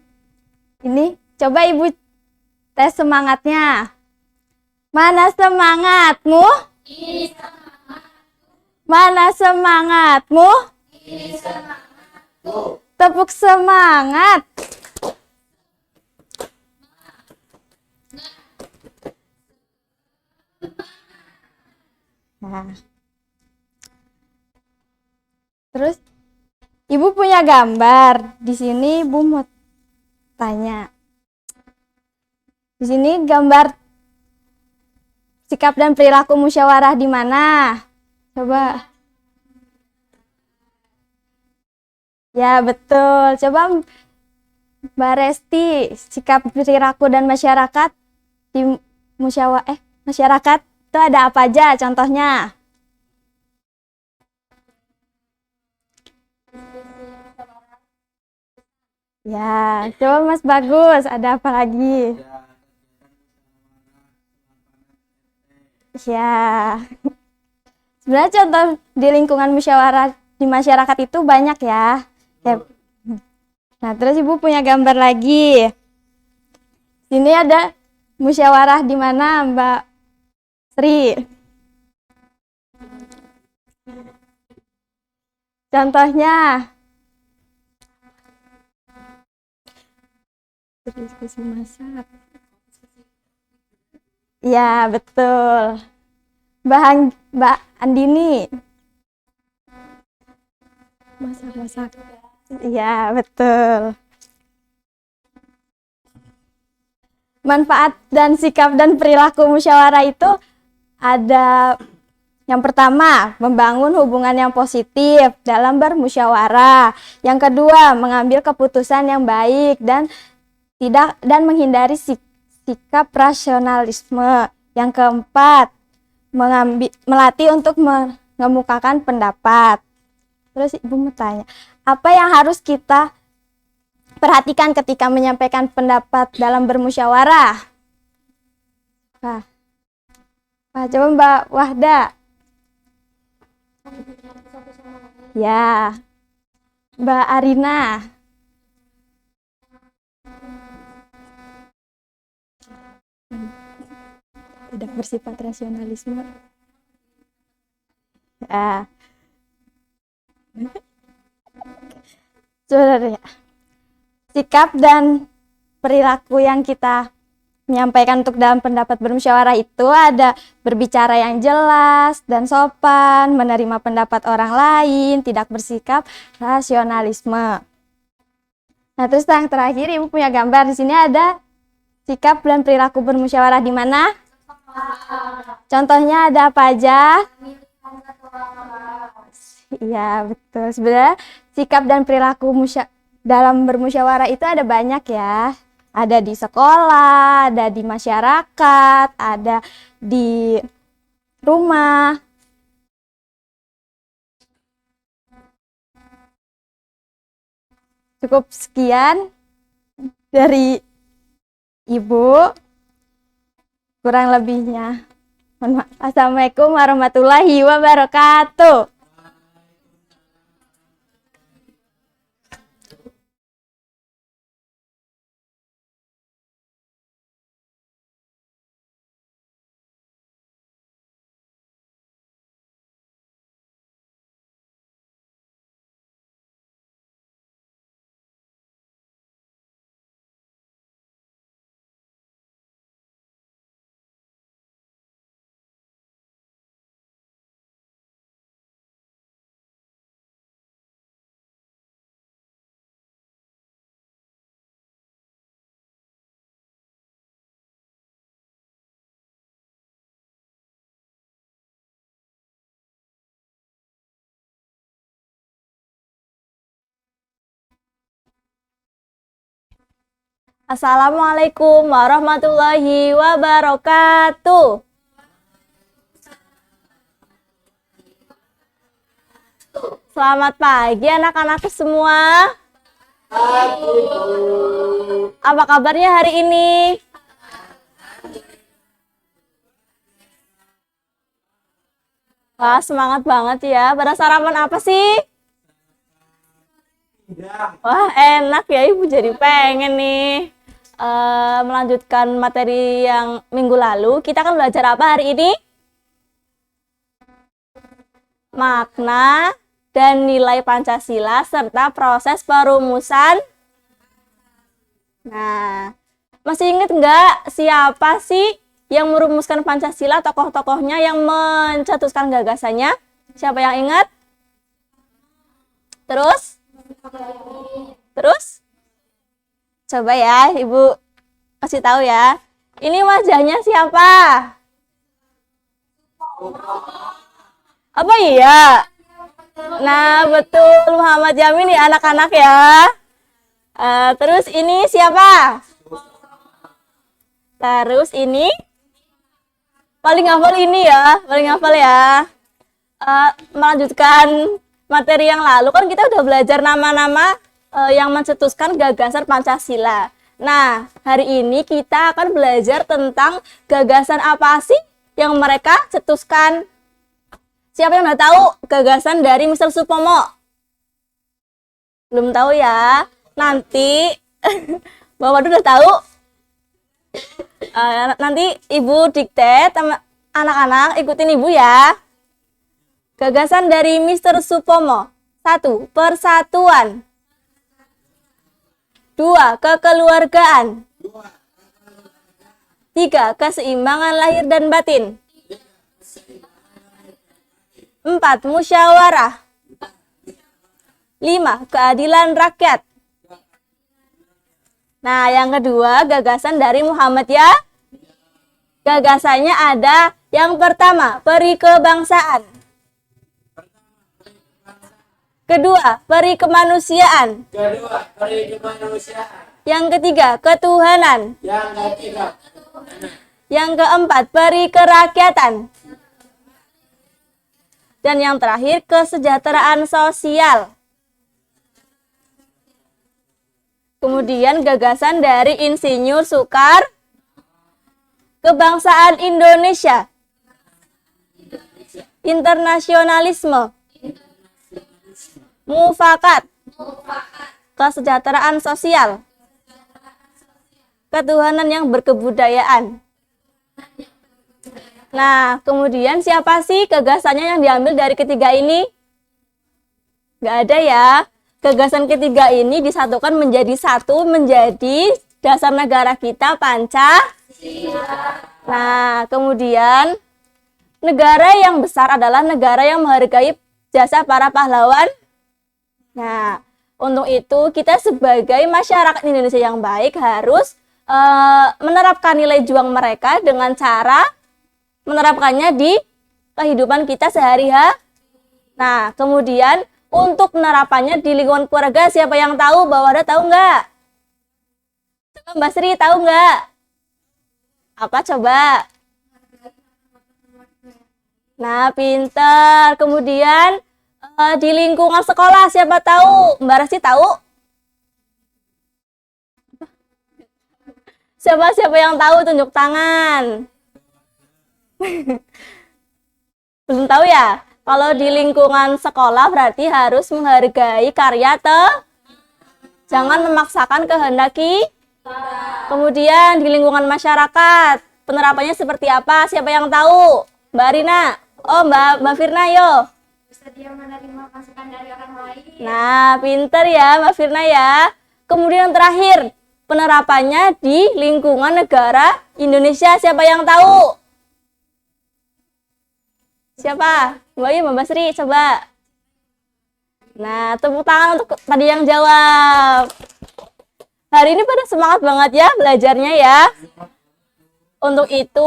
ini, coba Ibu tes semangatnya. Mana semangatmu? Mana semangatmu? Tepuk semangat. Nah. Terus Ibu punya gambar. Di sini Ibu mau tanya. Di sini gambar sikap dan perilaku musyawarah di mana? Coba. Ya, betul. Coba Mbak Resti, sikap perilaku dan masyarakat di masyarakat itu ada apa aja contohnya? Ya, coba Mas Bagus, ada apa lagi? Ya. Sebenarnya contoh di lingkungan musyawarah di masyarakat itu banyak ya. Nah, terus Ibu punya gambar lagi. Sini ada musyawarah di mana, Mbak Sri? Contohnya diskusi masak. Ya, betul. Mbak Andini. Masak. Ya, betul. Manfaat dan sikap dan perilaku musyawarah itu ada yang pertama, membangun hubungan yang positif dalam bermusyawarah. Yang kedua, mengambil keputusan yang baik dan menghindari sikap rasionalisme. Yang keempat, melatih untuk mengemukakan pendapat. Terus Ibu mau tanya, apa yang harus kita perhatikan ketika menyampaikan pendapat dalam bermusyawarah? Coba Mbak Wahda. Ya, Mbak Arina. Tidak bersifat rasionalisme. Ya. Saudara, sikap dan perilaku yang kita menyampaikan untuk dalam pendapat bermusyawarah itu ada berbicara yang jelas dan sopan, menerima pendapat orang lain, tidak bersikap rasionalisme. Nah, terus yang terakhir Ibu punya gambar. Di sini ada sikap dan perilaku bermusyawarah di mana? Contohnya ada apa aja? Iya, betul. Sebenarnya sikap dan perilaku dalam bermusyawarah itu ada banyak ya. Ada di sekolah, ada di masyarakat, ada di rumah. Cukup sekian dari Ibu. Kurang lebihnya. Assalamualaikum warahmatullahi wabarakatuh. Assalamualaikum warahmatullahi wabarakatuh. Selamat pagi anak-anakku semua. Apa kabarnya hari ini? Wah, semangat banget ya. Pada sarapan apa sih? Wah, enak ya. Ibu jadi pengen nih melanjutkan materi yang minggu lalu. Kita akan belajar apa hari ini? Makna dan nilai Pancasila serta proses perumusan. Nah, masih ingat nggak siapa sih yang merumuskan Pancasila, tokoh-tokohnya yang mencetuskan gagasannya? Siapa yang ingat? Terus? Coba ya, Ibu kasih tahu ya. Ini wajahnya siapa? Apa iya? Nah, betul, Muhammad Yamin ya anak-anak ya. Terus ini siapa? Terus ini? Paling hafal ini ya, melanjutkan materi yang lalu kan kita udah belajar nama-nama yang mencetuskan gagasan Pancasila. Nah, hari ini kita akan belajar tentang gagasan apa sih yang mereka cetuskan. Siapa yang udah tahu gagasan dari Mr. Supomo? Belum tahu ya? Nanti Bapak udah tahu? Nanti Ibu dikte, anak-anak ikutin Ibu ya. Gagasan dari Mr. Supomo. 1. Persatuan. 2. Kekeluargaan. 3. Keseimbangan lahir dan batin. 4. Musyawarah. 5. Keadilan rakyat. Nah, yang kedua, gagasan dari Muhammad ya. Gagasannya ada yang pertama, perikebangsaan. Kedua, perikemanusiaan. Yang ketiga, ketuhanan. Yang keempat, perikerakyatan. Dan yang terakhir, kesejahteraan sosial. Kemudian gagasan dari Insinyur Soekarno, kebangsaan Indonesia, internasionalisme, mufakat, kesejahteraan sosial, ketuhanan yang berkebudayaan. Nah, kemudian siapa sih gagasannya yang diambil dari ketiga ini? Nggak ada ya. Gagasan ketiga ini disatukan menjadi satu, menjadi dasar negara kita, Pancasila. Nah, kemudian negara yang besar adalah negara yang menghargai jasa para pahlawan. Nah, untuk itu kita sebagai masyarakat Indonesia yang baik harus menerapkan nilai juang mereka dengan cara menerapkannya di kehidupan kita sehari-hari. Nah, kemudian untuk penerapannya di lingkungan keluarga, siapa yang tahu? Bahwa ada tahu nggak? Coba Mbak Sri tahu nggak? Apa coba? Nah, pinter. Kemudian di lingkungan sekolah, siapa tahu? Mbak Rasi tahu? Siapa yang tahu? Tunjuk tangan. Belum tahu ya? Kalau di lingkungan sekolah berarti harus menghargai karya jangan memaksakan kehendaki. Kemudian di lingkungan masyarakat, penerapannya seperti apa? Siapa yang tahu? Mbak Rina? Oh, Mbak Firna, yo. Bersedia menerima masukan dari orang lain. Nah, pinter ya Mbak Firna ya. Kemudian yang terakhir, penerapannya di lingkungan negara Indonesia. Siapa yang tahu? Siapa? Mbak Yu, Mbak Sri, coba. Nah, tepuk tangan untuk tadi yang jawab. Hari ini pada semangat banget ya belajarnya ya. Untuk itu,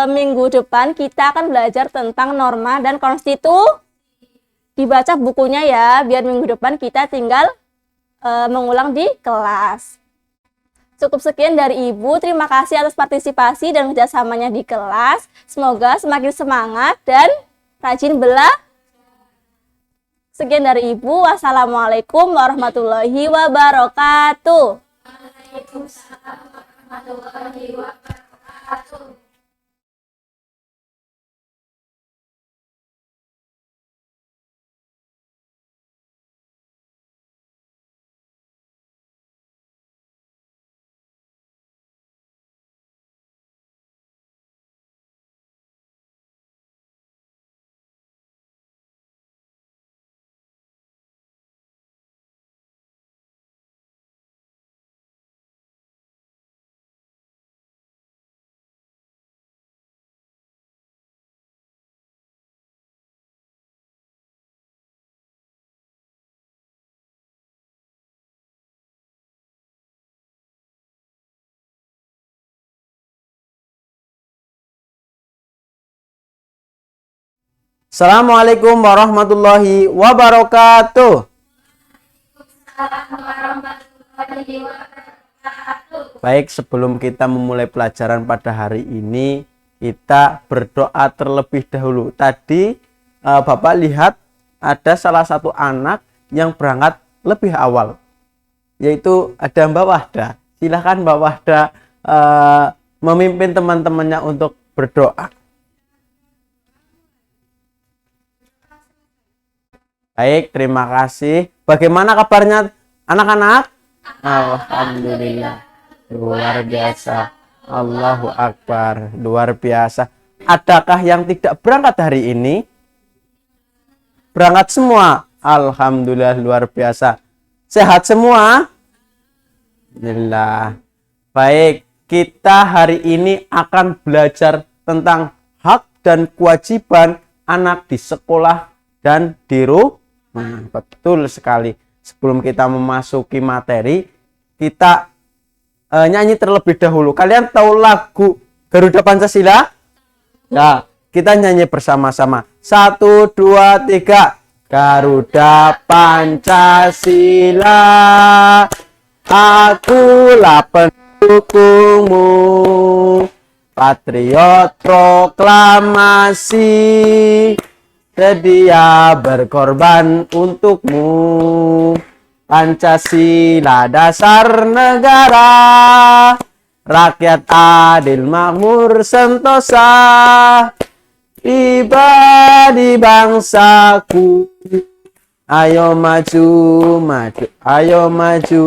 minggu depan kita akan belajar tentang norma dan konstitusi. Dibaca bukunya ya, biar minggu depan kita tinggal mengulang di kelas. Cukup sekian dari Ibu. Terima kasih atas partisipasi dan kerjasamanya di kelas. Semoga semakin semangat dan rajin belajar. Sekian dari Ibu. Wassalamualaikum warahmatullahi wabarakatuh. Assalamualaikum warahmatullahi wabarakatuh. Baik, sebelum kita memulai pelajaran pada hari ini, kita berdoa terlebih dahulu. Tadi Bapak lihat ada salah satu anak yang berangkat lebih awal, yaitu ada Mbak Wahda. Silahkan Mbak Wahda memimpin teman-temannya untuk berdoa. Baik, terima kasih. Bagaimana kabarnya anak-anak? Alhamdulillah. Luar biasa. Allahu Akbar. Luar biasa. Adakah yang tidak berangkat hari ini? Berangkat semua. Alhamdulillah, luar biasa. Sehat semua? Alhamdulillah. Baik, kita hari ini akan belajar tentang hak dan kewajiban anak di sekolah dan di rumah. Betul sekali. Sebelum kita memasuki materi, kita nyanyi terlebih dahulu. Kalian tahu lagu Garuda Pancasila? Ya, kita nyanyi bersama-sama. 1, 2, 3. Garuda Pancasila, akulah pendukungmu, patriot proklamasi, sedia berkorban untukmu. Pancasila dasar negara, rakyat adil makmur sentosa, pribadi bangsaku. Ayo maju, maju, ayo maju,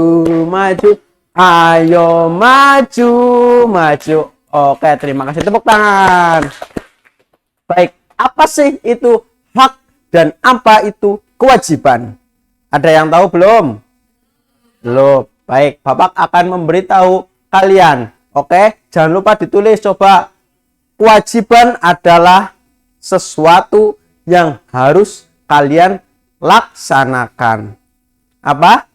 maju, ayo maju, maju. Oke, terima kasih, tepuk tangan. Baik, apa sih itu hak dan apa itu kewajiban? Ada yang tahu belum? Belum. Baik, Bapak akan memberitahu kalian. Oke, jangan lupa ditulis coba. Kewajiban adalah sesuatu yang harus kalian laksanakan. Apa?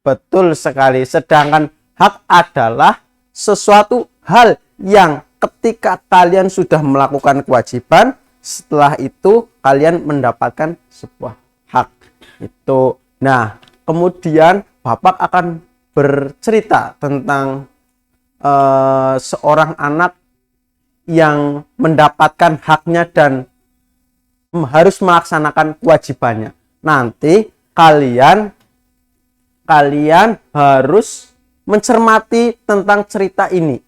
Betul sekali. Sedangkan hak adalah sesuatu hal yang ketika kalian sudah melakukan kewajiban, setelah itu kalian mendapatkan sebuah hak itu. Nah, kemudian Bapak akan bercerita tentang seorang anak yang mendapatkan haknya dan harus melaksanakan kewajibannya. Nanti kalian harus mencermati tentang cerita ini.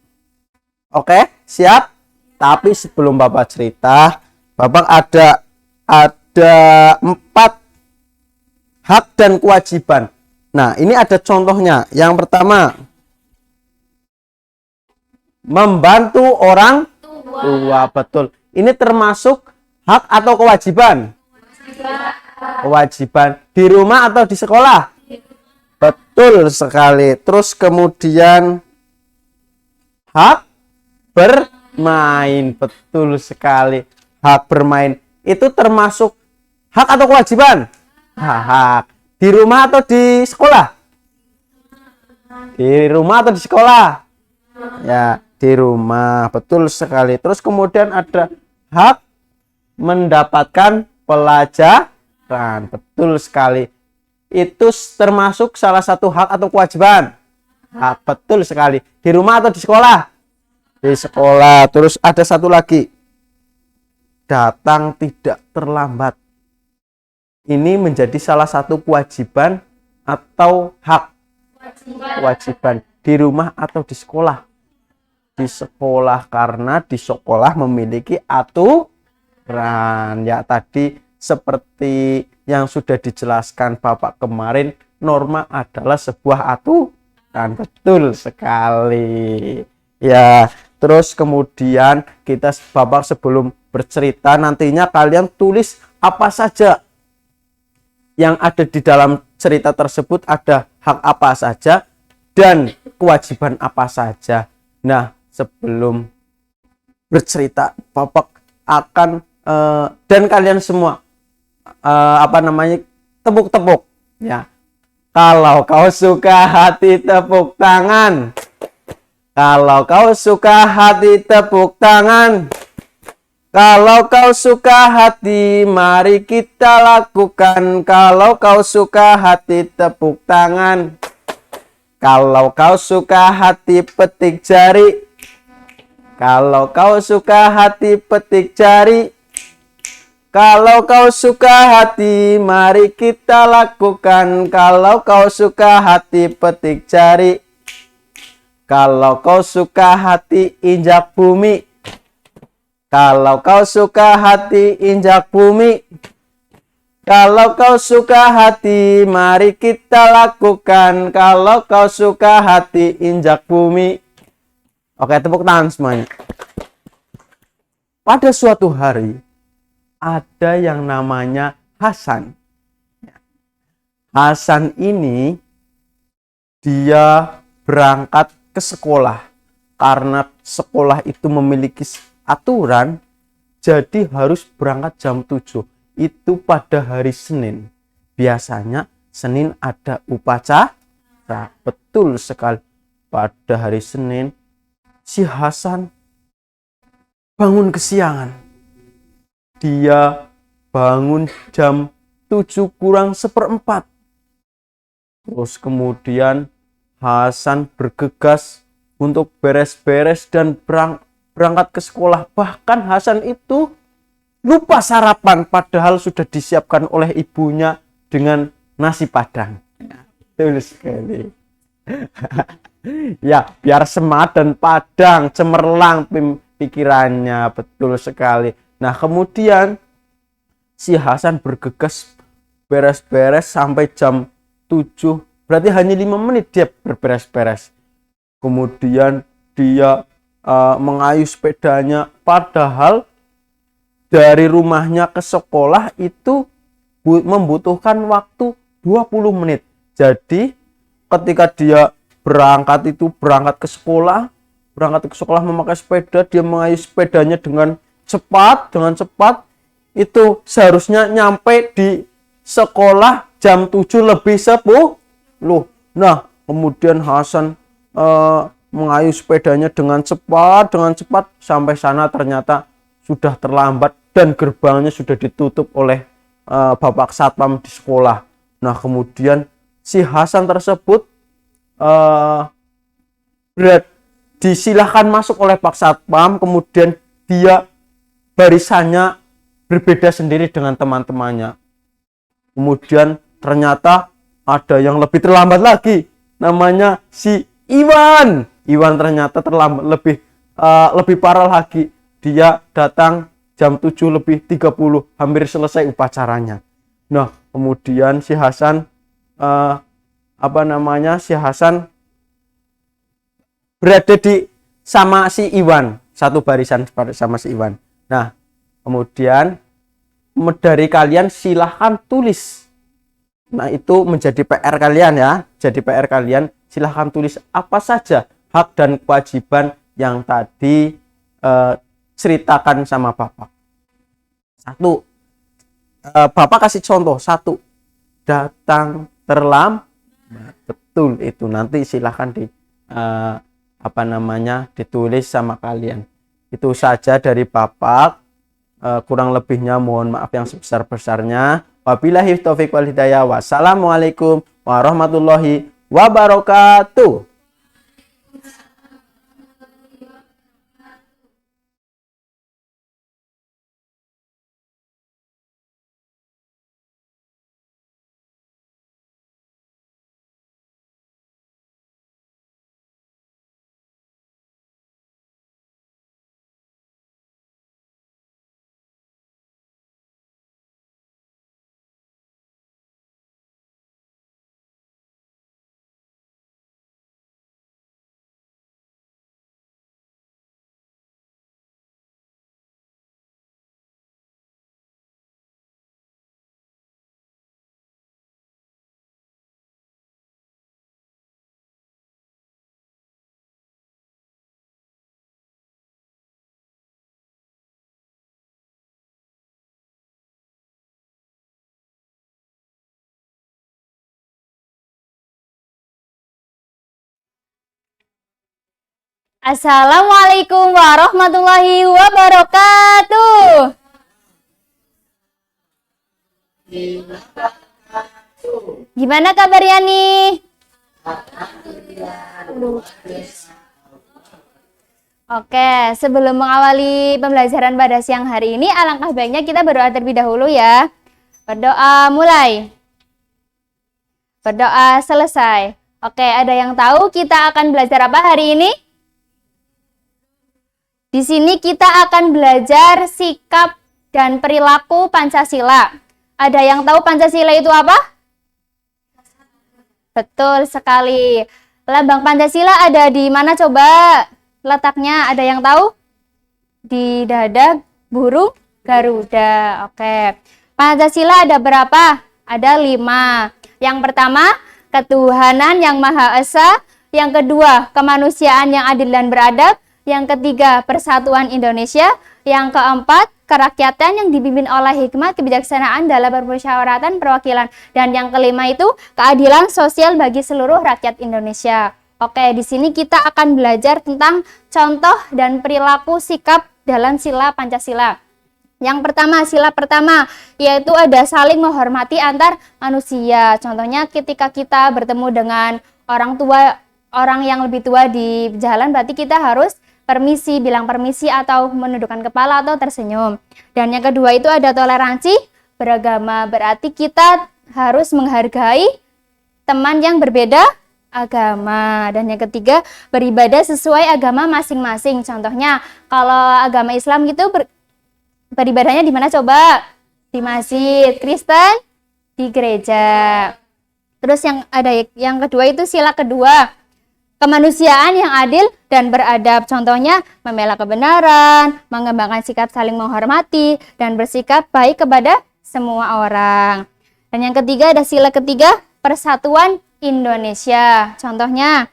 Oke, siap? Tapi sebelum Bapak cerita, Bapak ada 4 hak dan kewajiban. Nah, ini ada contohnya. Yang pertama, membantu orang tua. Betul. Ini termasuk hak atau kewajiban? Kewajiban. Di rumah atau di sekolah? Betul sekali. Terus kemudian hak bermain. Betul sekali. Hak bermain itu termasuk hak atau kewajiban? Hak. Di rumah atau di sekolah? Di rumah atau di sekolah? Ya, di rumah. Betul sekali. Terus kemudian ada hak mendapatkan pelajaran. Betul sekali. itu termasuk salah satu hak atau kewajiban? Ah, betul sekali. Di rumah atau di sekolah? Di sekolah. Terus ada satu lagi. Datang tidak terlambat. Ini menjadi salah satu kewajiban atau hak? Kewajiban. Di rumah atau di sekolah? Di sekolah, karena di sekolah memiliki aturan. Ya, tadi seperti yang sudah dijelaskan Bapak kemarin, norma adalah sebuah aturan. Betul sekali. Ya, terus kemudian Bapak sebelum bercerita, nantinya kalian tulis apa saja yang ada di dalam cerita tersebut, ada hak apa saja dan kewajiban apa saja. Nah, sebelum bercerita, Bapak akan dan kalian semua tepuk-tepuk ya. Kalau kau suka hati, tepuk tangan. Kalau kau suka hati, tepuk tangan. Kalau kau suka hati, mari kita lakukan. Kalau kau suka hati, tepuk tangan. Kalau kau suka hati, petik jari. Kalau kau suka hati, petik jari. Kalau kau suka hati, mari kita lakukan. Kalau kau suka hati, petik jari. Kalau kau suka hati, injak bumi. Kalau kau suka hati, injak bumi. Kalau kau suka hati, mari kita lakukan. Kalau kau suka hati, injak bumi. Oke, tepuk tangan semuanya. Pada suatu hari, ada yang namanya Hasan. Hasan ini dia berangkat ke sekolah. Karena sekolah itu memiliki aturan, jadi harus berangkat jam 7. Itu pada hari Senin. Biasanya Senin ada upacara. Betul sekali. Pada hari Senin, si Hasan bangun kesiangan. Dia bangun jam 7 kurang seperempat. Terus kemudian Hasan bergegas untuk beres-beres dan berangkat ke sekolah. Bahkan Hasan itu lupa sarapan, padahal sudah disiapkan oleh ibunya dengan nasi padang. Betul sekali. Ya, biar semangat dan padang, cemerlang pikirannya. Betul sekali. Nah, kemudian si Hasan bergegas beres-beres sampai jam 7. Berarti hanya 5 menit dia berberes-beres. Kemudian dia mengayuh sepedanya, padahal dari rumahnya ke sekolah itu membutuhkan waktu 20 menit. Jadi ketika dia berangkat ke sekolah memakai sepeda, dia mengayuh sepedanya dengan cepat, itu seharusnya nyampe di sekolah jam 7 lebih 10. Nah, kemudian Hasan mengayuh sepedanya dengan cepat sampai sana, ternyata sudah terlambat dan gerbangnya sudah ditutup oleh Bapak Satpam di sekolah. Nah, kemudian si Hasan tersebut disilahkan masuk oleh Pak Satpam, kemudian dia barisannya berbeda sendiri dengan teman-temannya. Kemudian ternyata ada yang lebih terlambat lagi, namanya si Iwan ternyata terlambat lebih parah lagi. Dia datang jam 7 lebih 30, hampir selesai upacaranya. Nah, kemudian si Hasan berada sama si Iwan, satu barisan sama si Iwan. Nah, kemudian dari kalian silahkan tulis. Nah, itu menjadi PR kalian ya. Jadi PR kalian, silahkan tulis apa saja hak dan kewajiban yang tadi ceritakan sama Bapak. Bapak kasih contoh. 1, datang terlambat. Betul itu. Nanti silahkan ditulis sama kalian. Itu saja dari Bapak. Kurang lebihnya mohon maaf yang sebesar-besarnya. Wabillahi taufiq wal hidayah. Wassalamualaikum warahmatullahi wabarakatuh. Assalamualaikum warahmatullahi wabarakatuh. Gimana kabarnya nih? Oke, sebelum mengawali pembelajaran pada siang hari ini, alangkah baiknya kita berdoa terlebih dahulu ya. Berdoa mulai. Berdoa selesai. Oke, ada yang tahu kita akan belajar apa hari ini? Di sini kita akan belajar sikap dan perilaku Pancasila. Ada yang tahu Pancasila itu apa? Betul sekali. Lambang Pancasila ada di mana coba letaknya? Ada yang tahu? Di dada burung Garuda. Oke. Pancasila ada berapa? Ada 5. Yang pertama, ketuhanan yang Maha Esa. Yang kedua, kemanusiaan yang adil dan beradab. Yang ketiga, persatuan Indonesia. Yang keempat, kerakyatan yang dipimpin oleh hikmat kebijaksanaan dalam permusyawaratan perwakilan. Dan yang kelima itu, keadilan sosial bagi seluruh rakyat Indonesia. Oke, di sini kita akan belajar tentang contoh dan perilaku sikap dalam sila Pancasila. Yang pertama, sila pertama, yaitu ada saling menghormati antar manusia. Contohnya ketika kita bertemu dengan orang tua, orang yang lebih tua di jalan, berarti kita harus permisi, bilang permisi atau menundukkan kepala atau tersenyum. Dan yang kedua itu ada toleransi beragama, berarti kita harus menghargai teman yang berbeda agama. Dan yang ketiga, beribadah sesuai agama masing-masing. Contohnya kalau agama Islam gitu beribadahnya di mana coba? Di masjid. Kristen di gereja. Terus yang kedua itu sila kedua, kemanusiaan yang adil dan beradab. Contohnya membela kebenaran, mengembangkan sikap saling menghormati, dan bersikap baik kepada semua orang. Dan yang ketiga ada sila ketiga, persatuan Indonesia. Contohnya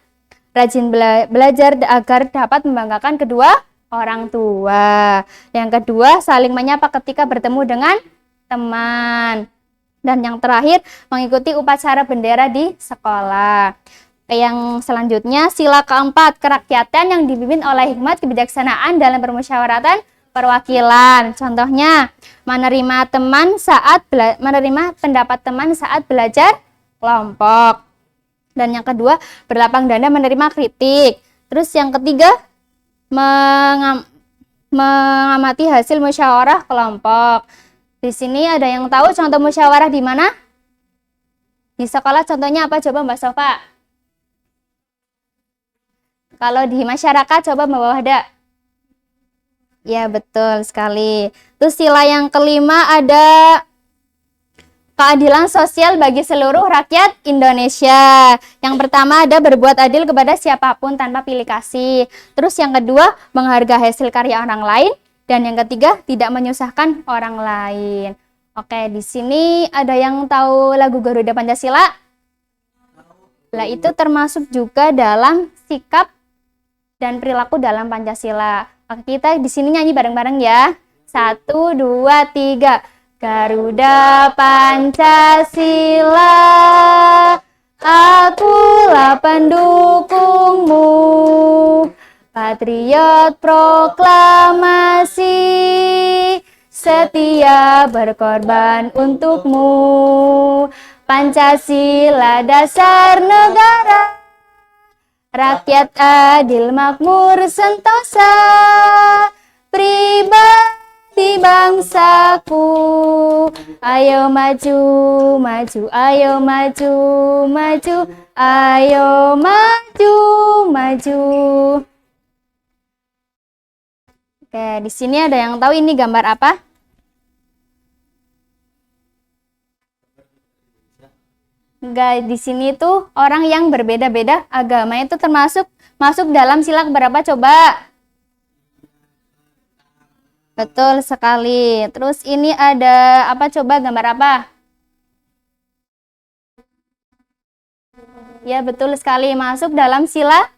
rajin belajar agar dapat membanggakan kedua orang tua. Yang kedua, saling menyapa ketika bertemu dengan teman. Dan yang terakhir, mengikuti upacara bendera di sekolah. Yang selanjutnya, sila keempat, kerakyatan yang dipimpin oleh hikmat kebijaksanaan dalam permusyawaratan perwakilan. Contohnya, menerima pendapat teman saat belajar kelompok. Dan yang kedua, berlapang dada menerima kritik. Terus yang ketiga, mengamati hasil musyawarah kelompok. Di sini ada yang tahu contoh musyawarah di mana? Di sekolah contohnya apa? Coba Mbak Sofa. Kalau di masyarakat coba Mbak Wahda. Ya, betul sekali. Terus sila yang kelima ada keadilan sosial bagi seluruh rakyat Indonesia. Yang pertama ada berbuat adil kepada siapapun tanpa pilih kasih. Terus yang kedua, menghargai hasil karya orang lain. Dan yang ketiga, tidak menyusahkan orang lain. Oke, di sini ada yang tahu lagu Garuda Pancasila? Lah, itu termasuk juga dalam sikap dan perilaku dalam Pancasila. Oke, kita di sini nyanyi bareng-bareng ya. 1, 2, 3. Garuda Pancasila, akulah pendukungmu. Patriot proklamasi, setia berkorban untukmu. Pancasila dasar negara, rakyat adil makmur sentosa, pribadi bangsaku. Ayo maju, maju, ayo maju, maju, ayo maju, maju. Oke, di sini ada yang tahu ini gambar apa? Enggak, di sini tuh orang yang berbeda-beda agama itu termasuk masuk dalam sila berapa coba? Betul sekali. Terus ini ada apa coba, gambar apa? Ya, betul sekali, masuk dalam sila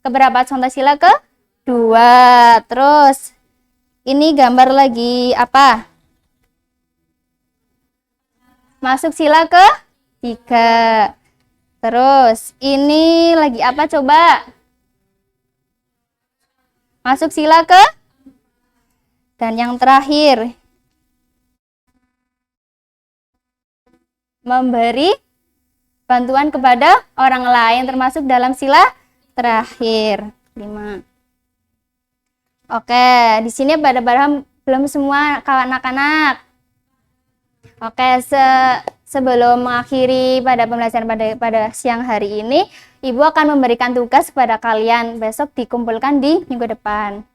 keberapa? Contoh sila kedua. Terus ini gambar lagi apa? Masuk sila ke 3. Terus ini lagi apa coba? Masuk sila ke. Dan yang terakhir, memberi bantuan kepada orang lain termasuk dalam sila terakhir 5. Oke, di sini pada belum semua anak-anak. Oke, sebelum mengakhiri pada pembelajaran pada siang hari ini, Ibu akan memberikan tugas kepada kalian. Besok dikumpulkan di minggu depan.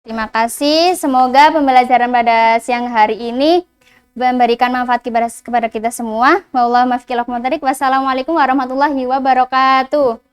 Terima kasih. Semoga pembelajaran pada siang hari ini memberikan manfaat kepada kita semua. Wallahu muwaffiq. Wassalamualaikum warahmatullahi wabarakatuh.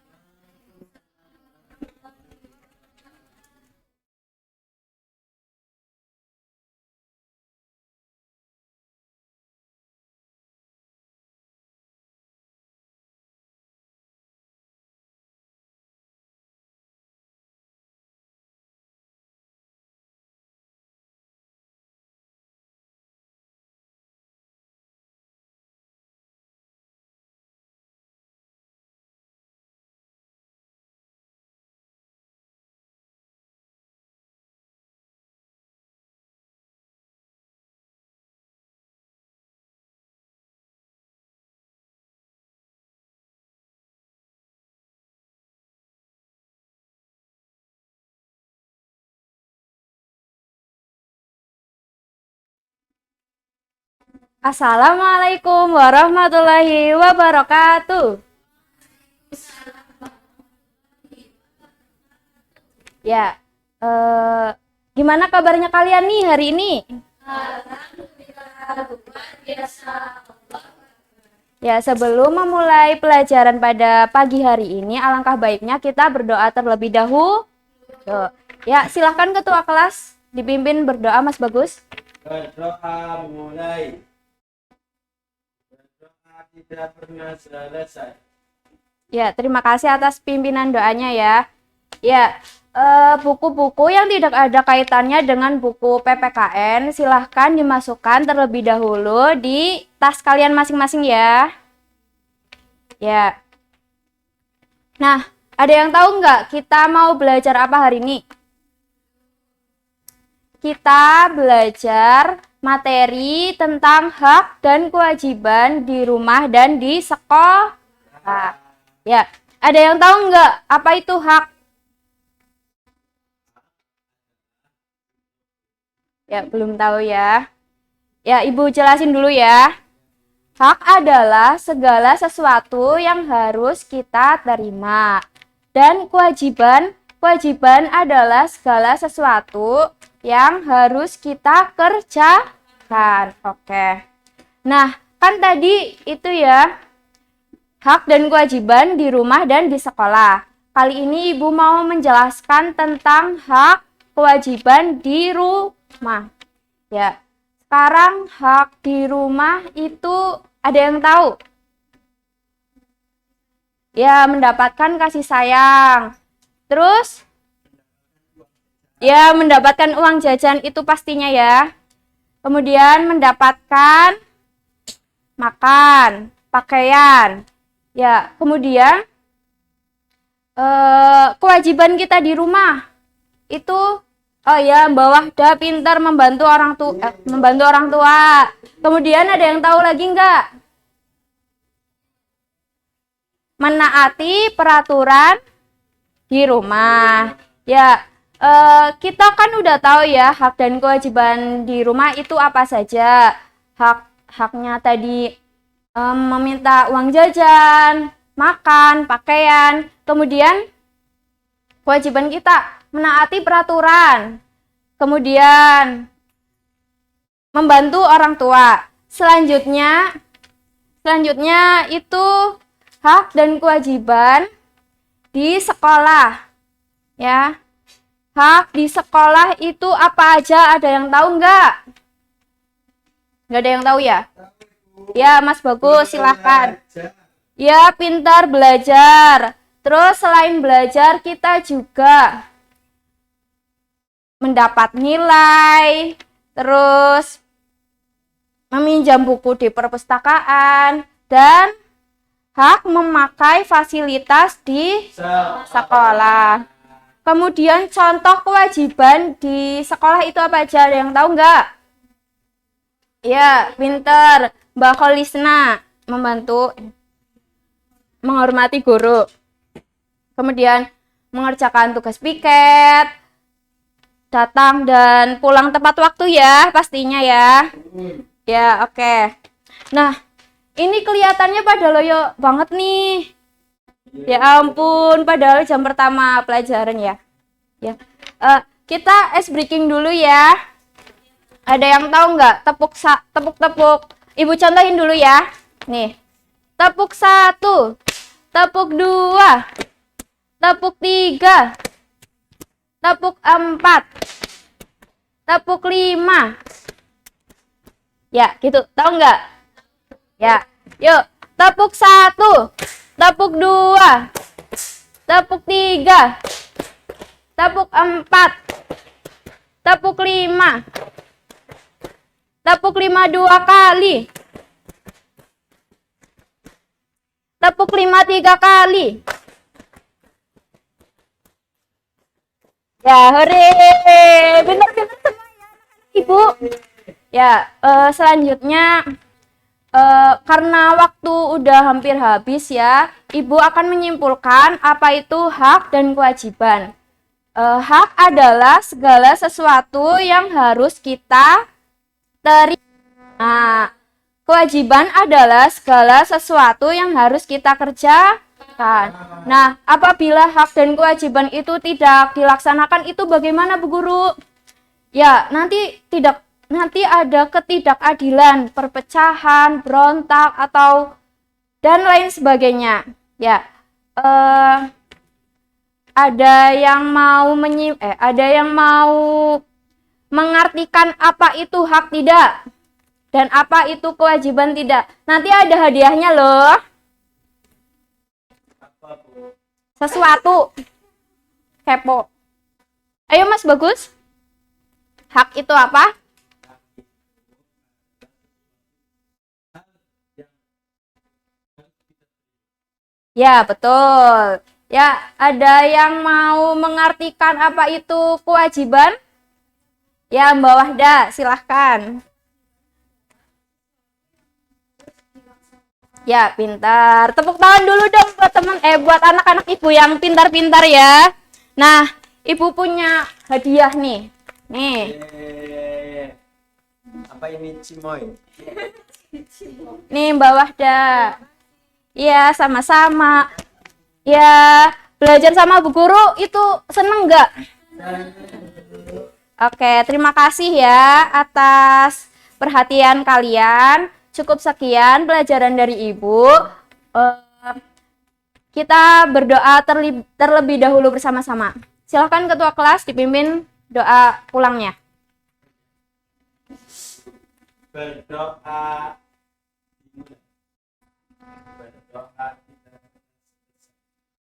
Assalamualaikum warahmatullahi wabarakatuh. Ya, gimana kabarnya kalian nih hari ini? Ya, sebelum memulai pelajaran pada pagi hari ini, alangkah baiknya kita berdoa terlebih dahulu. Ya, silahkan ketua kelas dipimpin berdoa, Mas Bagus. Berdoa mulai. Berdoa tidak pernah selesai. Ya, terima kasih atas pimpinan doanya ya. Ya, buku-buku yang tidak ada kaitannya dengan buku PPKN silahkan dimasukkan terlebih dahulu di tas kalian masing-masing ya. Ya. Nah, ada yang tahu nggak kita mau belajar apa hari ini? Kita belajar materi tentang hak dan kewajiban di rumah dan di sekolah. Ya, ada yang tahu nggak apa itu hak? Ya, belum tahu ya. Ya, Ibu jelasin dulu ya. Hak adalah segala sesuatu yang harus kita terima. Dan kewajiban adalah segala sesuatu yang harus kita kerjakan. Oke. Nah, kan tadi itu ya, hak dan kewajiban di rumah dan di sekolah. Kali ini Ibu mau menjelaskan tentang hak kewajiban di rumah. Ya, sekarang hak di rumah itu ada yang tahu? Ya, mendapatkan kasih sayang. Terus, ya, mendapatkan uang jajan itu pastinya ya. Kemudian mendapatkan makan, pakaian. Ya, kemudian kewajiban kita di rumah. itu oh ya, Mbak Wahda pintar membantu orang tua. Kemudian ada yang tahu lagi enggak? Menaati peraturan di rumah. Ya, kita kan udah tahu ya hak dan kewajiban di rumah itu apa saja. Haknya tadi meminta uang jajan, makan, pakaian. Kemudian kewajiban kita menaati peraturan. Kemudian membantu orang tua. Selanjutnya itu hak dan kewajiban di sekolah. Ya. Hak di sekolah itu apa aja? Ada yang tahu nggak? Nggak ada yang tahu ya? Ya, Mas Bagus, silahkan. Ya, pintar belajar. Terus selain belajar, kita juga mendapat nilai, terus meminjam buku di perpustakaan, dan hak memakai fasilitas di sekolah. Kemudian contoh kewajiban di sekolah itu apa aja? Ada yang tahu nggak? Ya, pintar. Mbak Kholisna membantu menghormati guru. Kemudian mengerjakan tugas piket, datang dan pulang tepat waktu ya, pastinya ya. Ya, oke. Nah, ini kelihatannya pada loyo banget nih. Ya ampun, padahal jam pertama pelajaran ya. Ya, kita ice breaking dulu ya. Ada yang tahu nggak? Tepuk. Ibu contohin dulu ya. Nih, tepuk 1, tepuk 2, tepuk 3, tepuk 4, tepuk 5. Ya, gitu. Tahu nggak? Ya, yuk. Tepuk 1, tepuk 2, tepuk 3, tepuk 4, tepuk 5. Tepuk 5 2 kali. Tepuk 5 3 kali. Ya, hore. Benar-benar semua ya, Ibu. Ya, selanjutnya karena waktu udah hampir habis ya, Ibu akan menyimpulkan apa itu hak dan kewajiban. Hak adalah segala sesuatu yang harus kita terima. Nah, kewajiban adalah segala sesuatu yang harus kita kerjakan. Nah, apabila hak dan kewajiban itu tidak dilaksanakan, itu bagaimana Bu Guru? Ya, nanti ada ketidakadilan, perpecahan, berontak atau dan lain sebagainya. Ya, ada yang mau mengartikan apa itu hak tidak dan apa itu kewajiban tidak. Nanti ada hadiahnya loh. Sesuatu. Kepo. Ayo Mas Bagus. Hak itu apa? Ya, betul. Ya, ada yang mau mengartikan apa itu kewajiban? Ya, Mbak Wahda, silahkan. Ya, pintar. Tepuk tangan dulu dong buat anak-anak Ibu yang pintar-pintar ya. Nah, Ibu punya hadiah nih. Nih. Apa ini cimoy? Nih, Mbak Wahda. Ya, sama-sama. Ya, belajar sama Bu Guru itu seneng nggak? Oke, terima kasih ya atas perhatian kalian. Cukup sekian pelajaran dari Ibu. Kita berdoa terlebih dahulu bersama-sama. Silakan ketua kelas dipimpin doa pulangnya. Berdoa.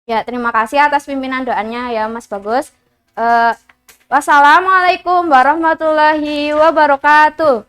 Ya, terima kasih atas pimpinan doanya ya Mas Bagus. Wassalamualaikum warahmatullahi wabarakatuh.